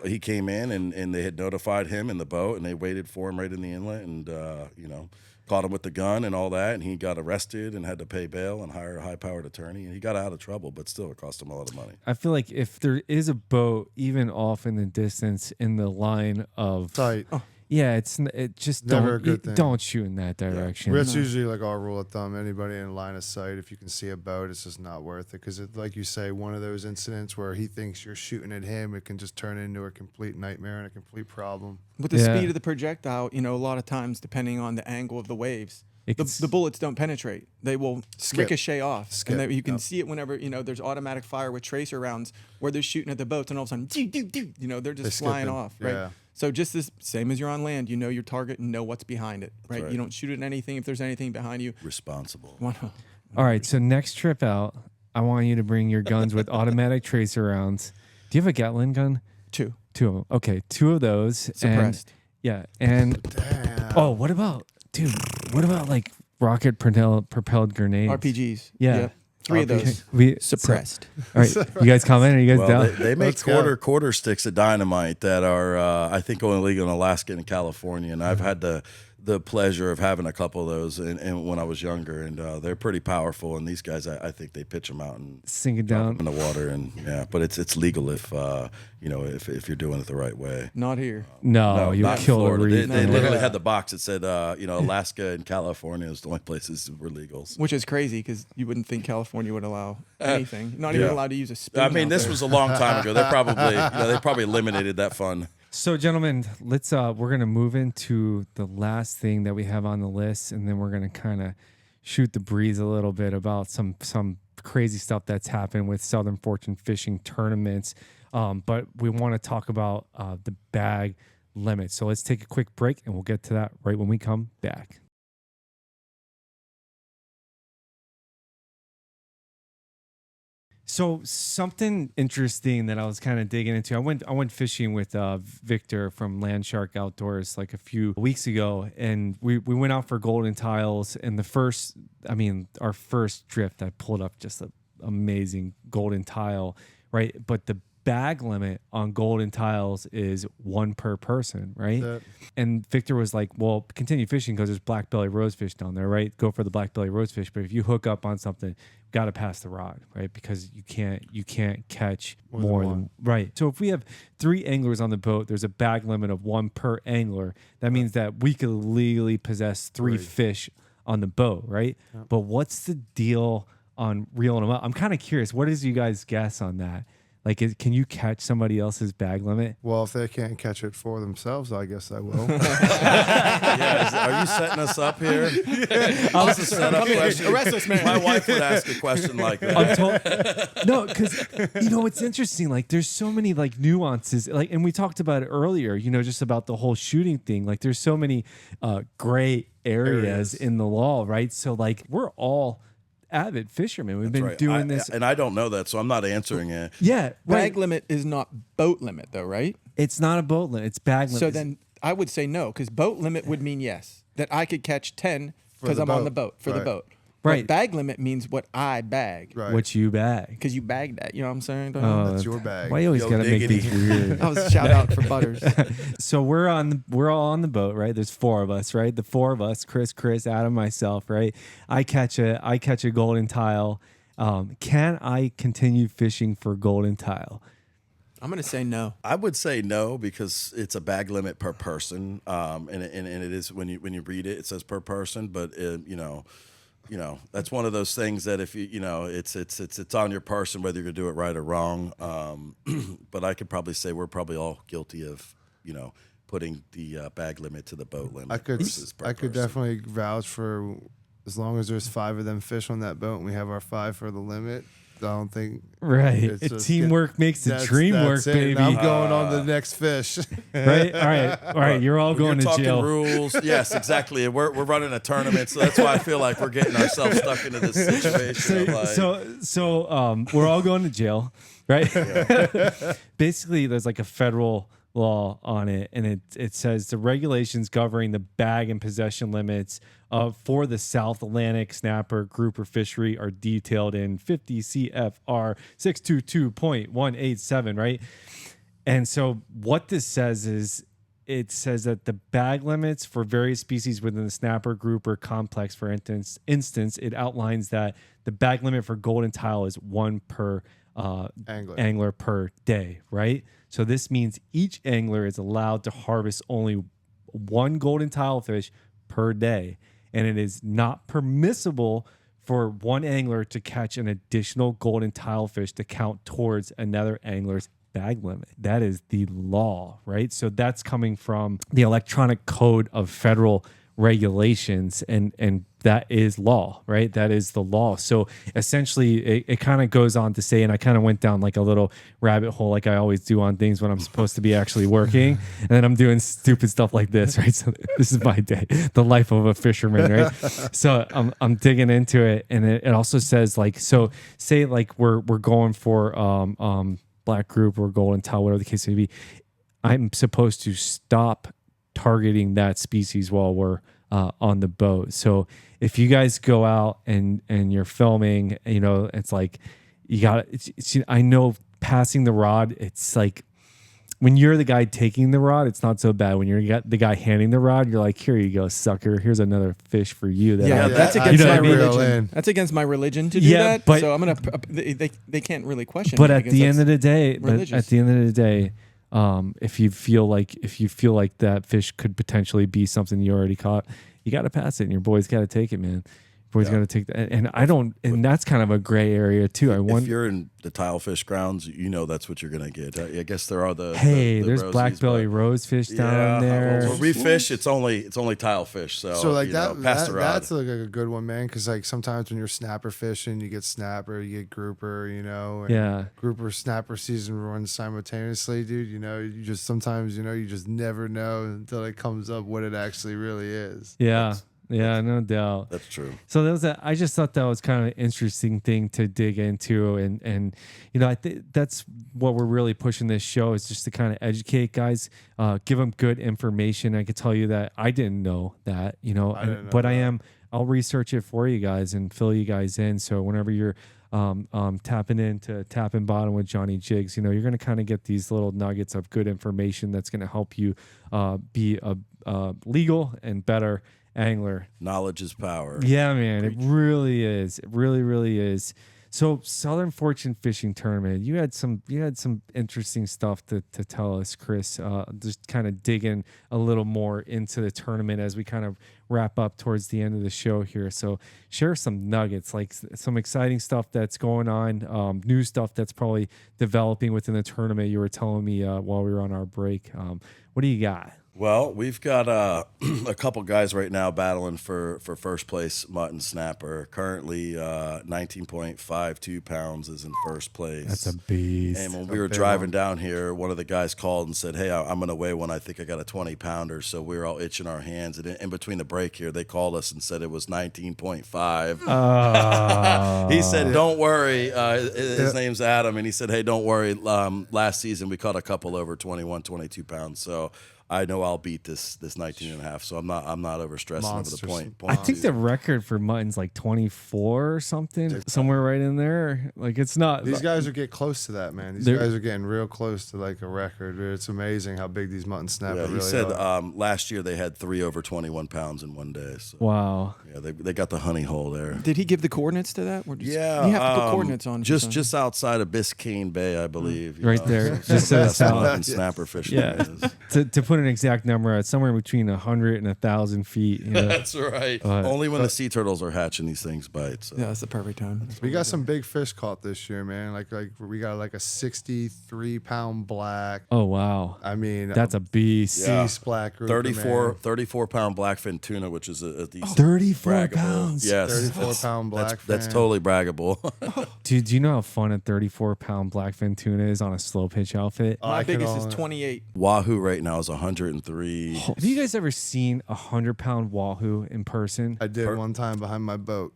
he came in, and they had notified him in the boat, and they waited for him right in the inlet, and caught him with the gun and all that, and he got arrested and had to pay bail and hire a high-powered attorney, and he got out of trouble, but still it cost him a lot of money. I feel like if there is a boat even off in the distance in the line of Tight. yeah, it just Never a good thing. don't shoot in that direction. That's usually like our rule of thumb. Anybody in line of sight, if you can see a boat, it's just not worth it. Because, like you say, one of those incidents where he thinks you're shooting at him, it can just turn into a complete nightmare and a complete problem. With the speed of the projectile, a lot of times, depending on the angle of the waves, the bullets don't penetrate. They will ricochet off. And you can see it whenever, there's automatic fire with tracer rounds where they're shooting at the boats, and all of a sudden, they're just flying off, right? Yeah. So just the same as you're on land, you know your target and know what's behind it, right? right. You don't shoot at anything if there's anything behind you. Responsible. All right, so next trip out, I want you to bring your guns with automatic tracer rounds. Do you have a Gatling gun? Two Two of them. Okay, two of those. suppressed. And what about like rocket propelled grenades? RPGs. Yeah. Yep. Three of those suppressed. All right, you guys comment? Are you guys down? They make Let's go. quarter sticks of dynamite that are I think only legal in Alaska and California, and I've had the pleasure of having a couple of those and when I was younger, and they're pretty powerful. And these guys, I think they pitch them out and Sink it drop down. them in the water, and but it's legal if if you're doing it the right way. Not here. No, you'll not in kill a Florida. reef. They literally had the box that said Alaska and California is the only places were legal. Which is crazy because you wouldn't think California would allow anything. Not even allowed to use a spoon. I mean, out this there. was a long time ago. They probably they probably eliminated that fun. So, gentlemen, let's we're gonna move into the last thing that we have on the list, and then we're gonna kind of shoot the breeze a little bit about some crazy stuff that's happened with Southern Fortune fishing tournaments. But we want to talk about the bag limit. So let's take a quick break, and we'll get to that right when we come back. So something interesting that I was kind of digging into. I went fishing with Victor from Land Shark Outdoors like a few weeks ago, and we went out for golden tiles. And our first drift, I pulled up just an amazing golden tile, right? But the bag limit on golden tiles is one per person, right? And Victor was like, well, continue fishing because there's black belly rosefish down there, right? Go for the black belly rosefish. But if you hook up on something, got to pass the rod, right? Because you can't catch more than right. So if we have 3 anglers on the boat, there's a bag limit of 1 per angler. That means that we could legally possess 3 fish on the boat, right? Yep. But what's the deal on reeling them up? I'm kind of curious. What is you guys' guess on that? Like, can you catch somebody else's bag limit? Well, if they can't catch it for themselves, I guess I will. Are you setting us up here? I was a setup question. Arrest us, man. My wife would ask a question like that. No, because it's interesting. Like, there's so many like nuances. Like, and we talked about it earlier. Just about the whole shooting thing. Like, there's so many gray areas in the law, right? So, like, we're all avid fishermen. We've That's been right. doing this. And I don't know that, so I'm not answering it. Yeah, Bag limit is not boat limit, though, right? It's not a boat limit. It's bag limit. So then I would say no, because boat limit would mean yes, that I could catch 10 because I'm on the boat for the Right. boat. Right. But bag limit means what I bag. Right. what you bag. Because you bagged that. You know what I'm saying? That's your bag. Why you always Yo, got to make diggity. things weird? That was a shout out for Butters. So we're all on the boat, right? There's 4 of us, right? The 4 of us, Chris, Adam, myself, right? I catch a golden tile. Can I continue fishing for golden tile? I'm going to say no. I would say no because it's a bag limit per person, and it is when you read it, it says per person, but you know that's one of those things that if it's on your person whether you're gonna do it right or wrong. But I could probably say we're probably all guilty of putting the bag limit to the boat limit. I could versus per person. definitely vouch for as long as there's 5 of them fish on that boat and we have our 5 for the limit. I don't think Right. it's just Teamwork makes the that's- dream work, that's it. baby. And I'm going on the next fish. Right? All right. You're all When going you're to talking jail. rules. Yes, exactly. We're running a tournament, so that's why I feel like we're getting ourselves stuck into this situation. So we're all going to jail, right? Basically, there's like a federal law on it, and it says the regulations governing the bag and possession limits for the South Atlantic snapper grouper fishery are detailed in 50 CFR 622.187, right? And so what this says is it says that the bag limits for various species within the snapper grouper complex, for instance, it outlines that the bag limit for golden tile is 1 per angler per day, right? So this means each angler is allowed to harvest only 1 golden tile fish per day, and it is not permissible for one angler to catch an additional golden tile fish to count towards another angler's bag limit. That is the law, right? So that's coming from the electronic code of federal regulations, and that is law, right? That is the law. So essentially it kind of goes on to say, and I kind of went down like a little rabbit hole like I always do on things when I'm supposed to be actually working, and then I'm doing stupid stuff like this, right? So this is my day, the life of a fisherman, right? So I'm digging into it, and it also says like, so say like we're going for black group or golden tile, whatever the case may be, I'm supposed to stop targeting that species while we're on the boat. So if you guys go out and you're filming, it's like you got I know passing the rod, it's like when you're the guy taking the rod, it's not so bad. When you're the guy handing the rod, you're like, here you go, sucker. Here's another fish for you. That's against my religion. That's against my religion to do that. But, so I'm gonna. They can't really question. But me at because the end of the day, if you feel like that fish could potentially be something you already caught, you got to pass it, and your boy's got to take it, man. Boy's got to take that, and that's kind of a gray area too. If you're in the tile fish grounds, that's what you're gonna get. I guess there are the there's rosies, black belly rosefish down there. Where we fish, it's only tile fish. So like pass the rod. that's like a good one, man. Because like sometimes when you're snapper fishing, you get snapper, you get grouper, and grouper snapper season runs simultaneously, dude. You just sometimes you just never know until it comes up what it actually really is. Yeah, no doubt. That's true. So I just thought that was kind of an interesting thing to dig into, and I think that's what we're really pushing this show is just to kind of educate guys, give them good information. I could tell you that I didn't know that, I'll research it for you guys and fill you guys in. So whenever you're tapping into Tapping Bottom with Johnny Jigs, you're going to kind of get these little nuggets of good information that's going to help you be a legal and better angler. Knowledge is power. Yeah, man, it really is. It really, really is. So Southern Fortune Fishing Tournament, you had some interesting stuff to tell us, Chris. Just kind of digging a little more into the tournament as we kind of wrap up towards the end of the show here. So share some nuggets, like some exciting stuff that's going on, new stuff that's probably developing within the tournament. You were telling me while we were on our break. What do you got? Well, we've got a couple guys right now battling for first place mutton snapper. Currently, 19.52 pounds is in first place. That's a beast. And when we were driving down here, one of the guys called and said, "Hey, I'm going to weigh one. I think I got a 20-pounder." So we were all itching our hands. And in between the break here, they called us and said it was 19.5. He said, "Don't worry." His name's Adam, and he said, "Hey, don't worry. Last season we caught a couple over 21, 22 pounds. So I know I'll beat this 19 and a half, so I'm not over stressing over the point. I think the record for mutton's like 24 or something, somewhere right in there. Like it's not. These guys are getting close to that, man. These guys are getting real close to like a record. It's amazing how big these mutton snappers really he said are. last year they had 3 over 21 pounds in one day. So, wow. Yeah, they got the honey hole there. Did he give the coordinates to that? Yeah, you have to put coordinates on. Just outside of Biscayne Bay, I believe. Right there, just so that's it's out. mutton snapper fishing. Yeah. To put an exact number, it's somewhere between 100 and 1,000 feet. You know? That's right. Only when the sea turtles are hatching these things bite. So. Yeah, that's the perfect time. We got some big fish caught this year, man. Like we got like a 63-pound black. Oh wow! I mean, that's a beast. Sea black grouper, 34-pound blackfin tuna, which is a decent 34 braggable. pounds. Yes, 34-pound blackfin. That's totally braggable. Dude, do you know how fun a 34-pound blackfin tuna is on a slow pitch outfit? My biggest is 28. Wahoo right now is 103. Have you guys ever seen a 100-pound wahoo in person? I did one time behind my boat.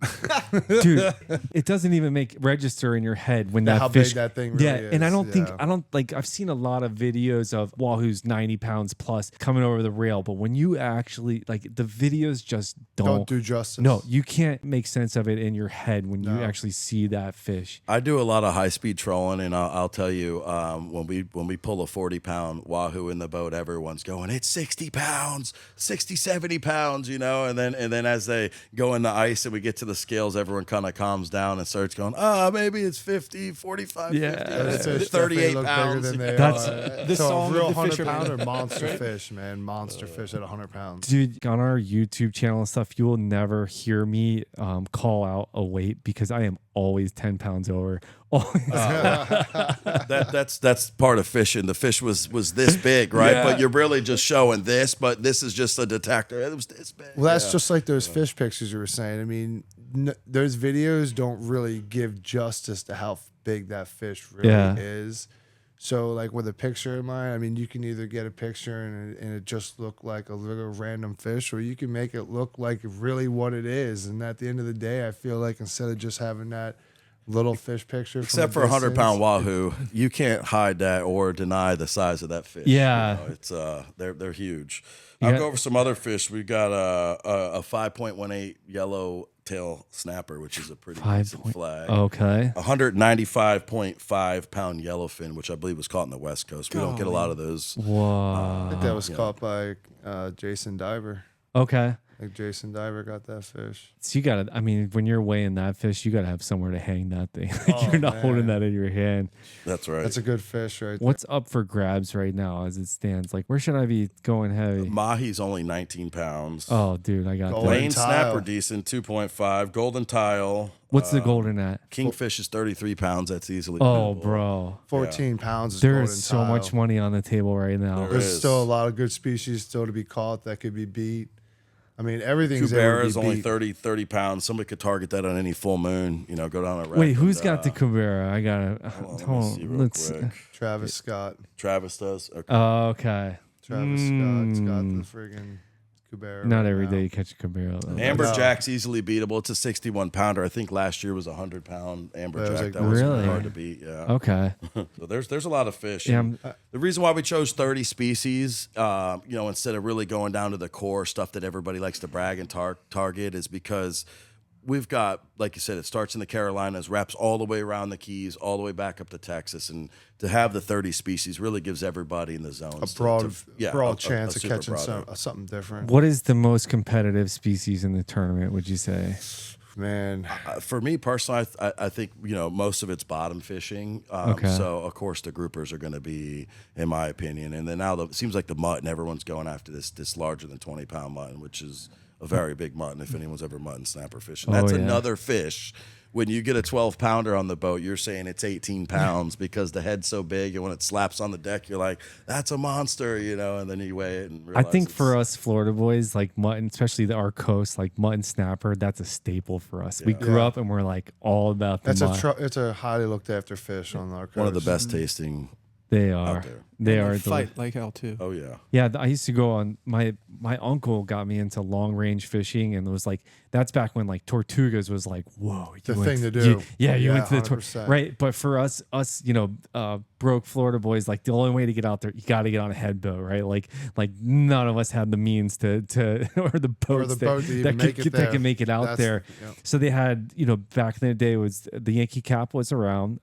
Dude, it doesn't even make register in your head when that how fish. big that thing really yeah, and I is, don't think yeah. I've seen a lot of videos of wahoos 90 pounds plus coming over the rail, but when you actually the videos just Don't do justice. No, you can't make sense of it in your head when you actually see that fish. I do a lot of high speed trolling, and I'll tell you, when we pull a 40-pound wahoo in the boat, everyone's going, "It's 60 pounds, 60, 70 pounds," you know, and then as they go in the ice and we get to the scales, everyone kind of calms down and starts going, maybe it's 50, 45, Yeah. 50, 38 pounds. That's the so song a real of the 100 fisherman. pounder monster fish, man. Monster fish at 100 pounds. Dude, on our YouTube channel and stuff, you will never hear me call out a weight because I am always 10 pounds over. That's part of fishing. The fish was this big, right? Yeah. But you're really just showing this, but this is just a detector. It was this big. Well, that's just like those fish pictures you were saying. I mean, those videos don't really give justice to how big that fish really is. So, like with a picture in mind, I mean, you can either get a picture and it just look like a little random fish, or you can make it look like really what it is. And at the end of the day, I feel like instead of just having that little fish picture, except for a 100-pound wahoo, you can't hide that or deny the size of that fish. Yeah, you know, it's they're huge. I'll go over some other fish. We got a 5.18 yellow tail snapper, which is a pretty decent flag. Okay. 195.5 pound yellowfin, which I believe was caught on the West Coast. We don't get a lot of those. Whoa. I think that was caught by Jason Diver. Okay. Like Jason Diver got that fish. So you gotta, I mean, when you're weighing that fish, you gotta have somewhere to hang that thing. You're not holding that in your hand. That's right. That's a good fish, right? What's up for grabs right now as it stands? Like, where should I be going heavy? Mahi's only 19 pounds. Oh, dude, I got Golden that. Lane tile. snapper decent, 2.5. Golden tile. What's the golden at? Kingfish is 33 pounds. That's easily. Oh, beatable. bro. 14 pounds is There golden is so tile. much money on the table right now. There There's is. still a lot of good species still to be caught that could be beat. I mean, everything's able Kubera to is be only beat. 30 pounds. Somebody could target that on any full moon. You know, go down a Wait, rapid, who's got the Kubera? I gotta. Let me see real Let's. quick. Travis Scott. Travis does. Okay. Okay. Travis Scott's got the friggin' Kubera. Not right every now. day you catch a Kubera. though. Amberjack's easily beatable. It's a 61 pounder. I think last year was a 100-pound amberjack. like- That was Really? hard to beat. Yeah. Okay. So there's a lot of fish. Yeah, And the reason why we chose 30 species, instead of really going down to the core stuff that everybody likes to brag and target, is because we've got, like you said, it starts in the Carolinas, wraps all the way around the Keys, all the way back up to Texas, and to have the 30 species really gives everybody in the zone A broad a chance of super catching broad. something different. What is the most competitive species in the tournament, would you say? Man, For me personally, I think most of it's bottom fishing. Okay. So of course the groupers are going to be, in my opinion, and then now it seems like the mutton, everyone's going after this larger than 20-pound mutton, which is a very big mutton. If anyone's ever mutton snapper fishing, that's yeah. another fish when you get a 12 pounder on the boat, you're saying it's 18 pounds because the head's so big, and when it slaps on the deck, you're like, that's a monster, you know, and then you weigh it and I realize think for us Florida boys, like mutton, especially our coast, like mutton snapper, that's a staple for us. We grew up and we're like all about the It's a highly looked after fish on our coast. one of the best tasting They are. out there. They are. Fight like hell too. Oh yeah. Yeah, I used to go on. My uncle got me into long range fishing, and it was like that's back when like Tortugas was like, whoa, The thing to do. You went to the 100%. right. But for us, broke Florida boys, like the only way to get out there, you got to get on a head boat, right? Like none of us had the means to or the boats that can make it out there. Yep. So they had, back in the day was the Yankee Cap was around.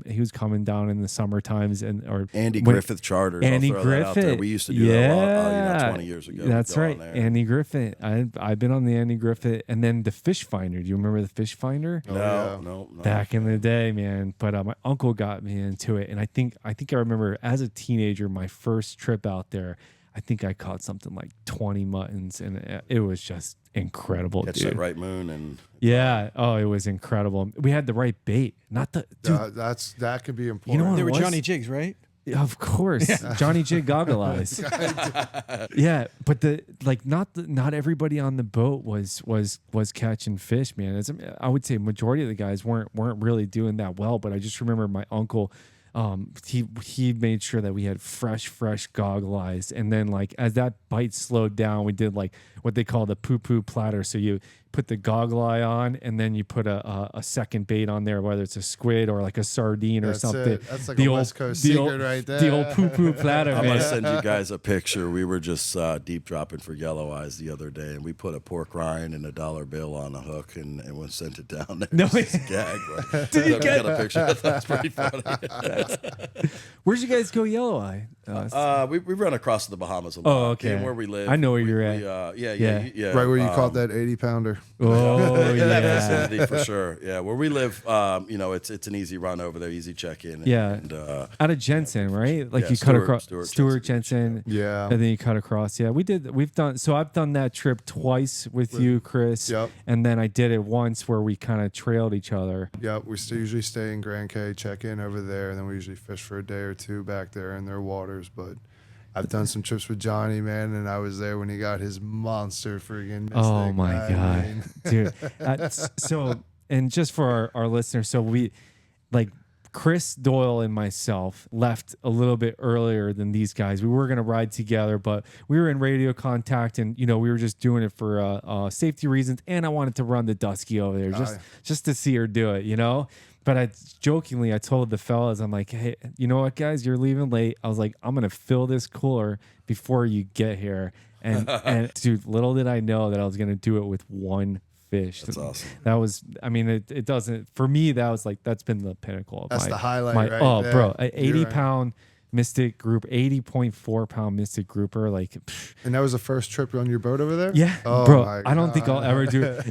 He was coming down in the summer times or Andy Griffith charters. Andy I'll throw that out there. Griffith. We used to do that a lot, 20 years ago. That's We'd go right. on there. Andy Griffith. I've been on the Andy Griffith, and then the Fish Finder. Do you remember the Fish Finder? No. Back in the day, man. But my uncle got me into it, and I think I remember as a teenager, my first trip out there, I think I caught something like 20 muttons, and it was just incredible, Catch dude. that right moon and Yeah. Oh, it was incredible. We had the right bait, not the dude. That could be important. what They it were was? Johnny Jigs, right? Of course, Johnny Jig goggle eyes. Yeah, but not everybody on the boat was catching fish, man. I would say majority of the guys weren't really doing that well. But I just remember my uncle. He made sure that we had fresh goggle eyes, and then like as that bite slowed down, we did like what they call the poo platter. So you put the goggle eye on, and then you put a second bait on there, whether it's a squid or like a sardine or something. That's like a West Coast secret right there. The old poo platter, I'm man. gonna send you guys a picture. We were just deep dropping for yellow eyes the other day, and we put a pork rind and a $1 bill on a hook, and we sent it down there. No, Just gag. Did you get a picture? That's pretty funny. Where'd you guys go yellow eye? We run across the Bahamas a lot. Oh, okay. Being where we live. I know where you're at. Yeah. Right where you caught that 80-pounder. Oh In that yeah. vicinity for sure. Yeah, where we live, it's an easy run over there, easy check in. Yeah. And, Out of Jensen, right? Like yeah, you cut Stuart- across Stuart Stuart Jensen. Yeah. And then you cut across. Yeah, I've done that trip twice with you, Chris. Yep. And then I did it once where we kind of trailed each other. Yep, we usually stay in Grand Cay, check in over there, and then we usually fish for a day or two back there in their waters. But I've done some trips with Johnny, man, and I was there when he got his monster friggin' mystic. Oh my I god, mean, dude! So, and just for our listeners, so we like Chris, Doyle, and myself left a little bit earlier than these guys. We were gonna ride together, but we were in radio contact, and we were just doing it for safety reasons, and I wanted to run the Dusky over there just to see her do it, But I told the fellas, I'm like, hey, you know what, guys, you're leaving late. I was like, I'm gonna fill this cooler before you get here. And dude, little did I know that I was gonna do it with one fish. That's awesome. That was, it doesn't, for me, that's been the pinnacle of That's the highlight right oh, there. bro, an You're 80-pound Mystic group, 80.4 pound Mystic grouper, like. And that was the first trip on your boat over there? Yeah, Oh, bro, my I don't think I'll God. ever do it.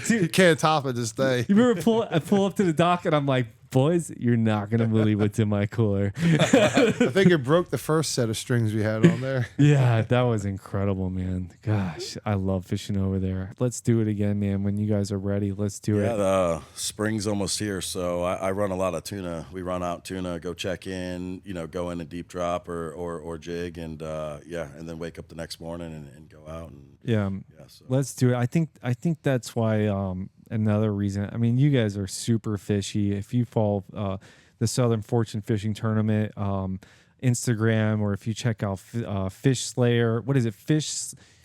You Dude, can't top it this day. you remember I pull up to the dock and I'm like, boys, you're not gonna believe what's in my cooler. I think it broke the first set of strings we had on there. Yeah, that was incredible, man. Gosh, I love fishing over there. Let's do it again, man. When you guys are ready, let's do Yeah, it. the spring's almost here, so I run a lot of tuna. We run out tuna, go check in, go in a deep drop or jig, and and then wake up the next morning and go out and so. Let's do it. I think that's why. Another reason. I mean, you guys are super fishy. If you follow the Southern Fortune Fishing Tournament Instagram, or if you check out Fish Slayer, what is it? Fish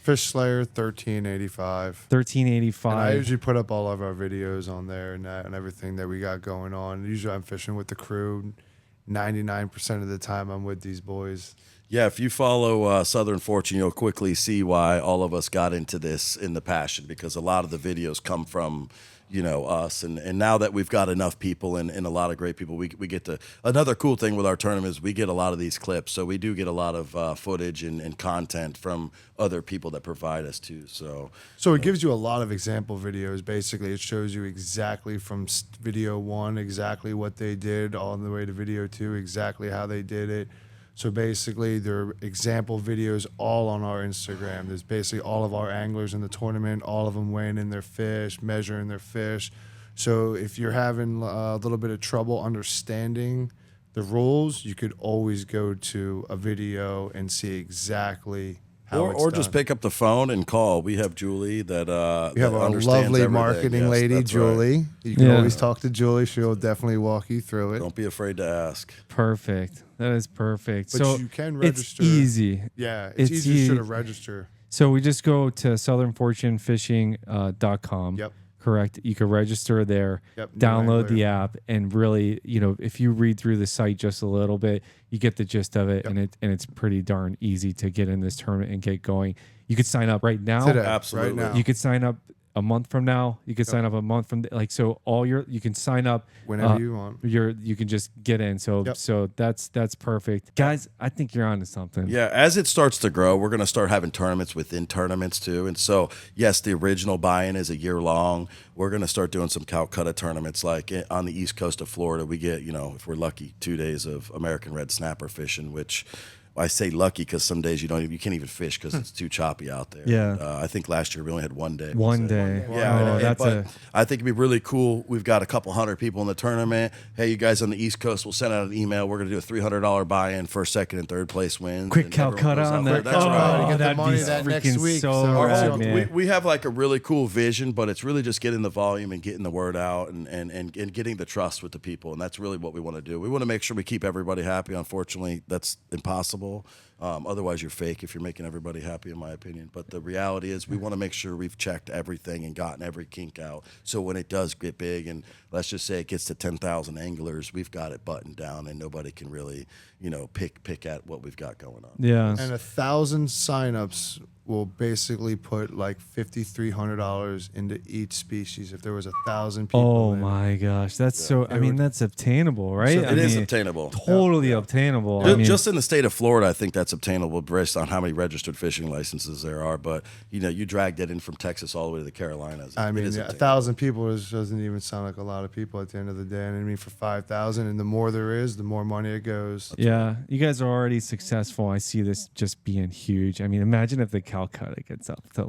Slayer 1385. 1385. And I usually put up all of our videos on there and everything that we got going on. Usually I'm fishing with the crew. 99% of the time I'm with these boys. Yeah, if you follow Southern Fortune, you'll quickly see why all of us got into this in the passion, because a lot of the videos come from, us. And now that we've got enough people and a lot of great people, we get to, another cool thing with our tournament is we get a lot of these clips. So we do get a lot of footage and content from other people that provide us too. So it gives you a lot of example videos. Basically, it shows you exactly from video 1, exactly what they did, all the way to video 2, exactly how they did it. So basically, there are example videos all on our Instagram. There's basically all of our anglers in the tournament, all of them weighing in their fish, measuring their fish, So if you're having a little bit of trouble understanding the rules, you could always go to a video and see exactly how it's or done. just pick up the phone and call. We have Julie that We have that a understands lovely everything. marketing Yes, lady, that's right. Julie. You can Yeah. always talk to Julie. She'll definitely walk you through it. Don't be afraid to ask. Perfect. That is perfect. But so you can it's register. easy. Yeah, it's It's easier e- to register. So we just go to southernfortunefishing.com. Yep. Correct. You can register there, Yep, new download angler. the app, and really, if you read through the site just a little bit, you get the gist of it, and it's pretty darn easy to get in this tournament and get going. You could sign up right now. Today, Absolutely. right now. You could sign up a month from now. You could sign up a month from you can sign up Whenever you want. You can just get in. So Yep. so that's perfect, guys. I think you're onto something. Yeah, as it starts to grow, we're going to start having tournaments within tournaments too. And so, yes, the original buy-in is a year long. We're going to start doing some Calcutta tournaments, like on the east coast of Florida. We get, if we're lucky, 2 days of American red snapper fishing, which I say lucky because some days you can't even fish because it's too choppy out there. Yeah. And, I think last year we only had 1 day. One day. Yeah, Oh, but I think it'd be really cool. We've got a couple hundred people in the tournament. Hey, you guys on the East Coast, we'll send out an email. We're going to do a $300 buy-in. First, second, and third place wins. Quick And everyone Calcutta goes out on there. that. That's right. You get the that'd money be that next freaking week, so so rad, our man. We have like a really cool vision, but it's really just getting the volume and getting the word out and getting the trust with the people. And that's really what we want to do. We want to make sure we keep everybody happy. Unfortunately, that's impossible. Otherwise, you're fake if you're making everybody happy, in my opinion. But the reality is we want to make sure we've checked everything and gotten every kink out. So when it does get big, and let's just say it gets to 10,000 anglers, we've got it buttoned down and nobody can really, pick at what we've got going on. Yeah. And 1,000 signups will basically put like $5,300 into each species if there was 1,000 people. Oh in. my gosh, that's so. I mean, that's obtainable, right? It is obtainable. Totally obtainable. Just in the state of Florida, I think that's obtainable based on how many registered fishing licenses there are. But you dragged it in from Texas all the way to the Carolinas. I mean, It is 1,000 people doesn't even sound like a lot of people at the end of the day. And I mean, for 5,000, and the more there is, the more money it goes. Yeah, you guys are already successful. I see this just being huge. I mean, imagine if the Calcutta gets up to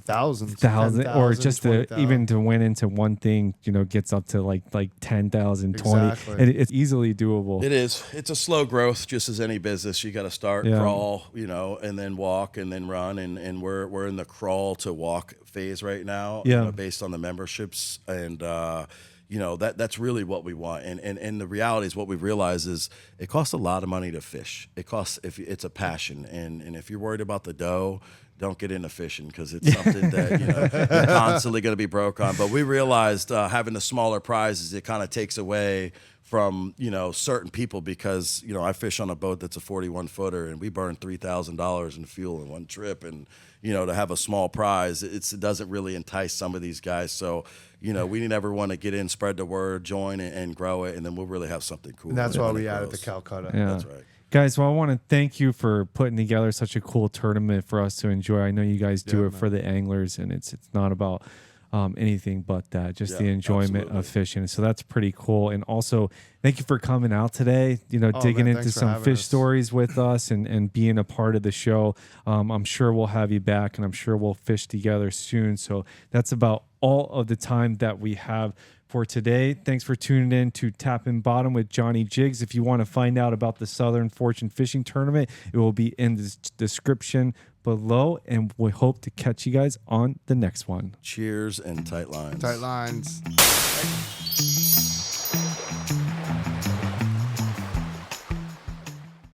Thousands, thousand, or 10,000, just 20,000. even to win into one thing, gets up to like 10,000, 20. Exactly. And it's easily doable. It is. It's a slow growth, just as any business. You got to start, Yeah. crawl, and then walk, and then run, and we're in the crawl to walk phase right now. Yeah. Based on the memberships, and that's really what we want. And the reality is, what we've realized is it costs a lot of money to fish. It costs if it's a passion, and if you're worried about the dough, don't get into fishing because it's something that you're constantly going to be broke on. But we realized having the smaller prizes, it kind of takes away from certain people because I fish on a boat that's a 41 footer and we burn $3,000 in fuel in one trip, and to have a small prize, it doesn't really entice some of these guys. So we never want to get in, spread the word, join and grow it, and then we'll really have something cool. And that's when why it we added the grows. Calcutta. Yeah. That's right. Guys, well, I want to thank you for putting together such a cool tournament for us to enjoy. I know you guys do it for the anglers, and it's not about anything but that, just the enjoyment absolutely. of fishing. So that's pretty cool. And also, thank you for coming out today, digging man, into thanks for some having fish us. stories with us and being a part of the show. I'm sure we'll have you back, and I'm sure we'll fish together soon. So that's about all of the time that we have for today. Thanks for tuning in to Tapping Bottom with Johnny Jigs. If you want to find out about the Southern Fortune Fishing Tournament, it will be in the description below, and we hope to catch you guys on the next one. Cheers and tight lines. Tight lines.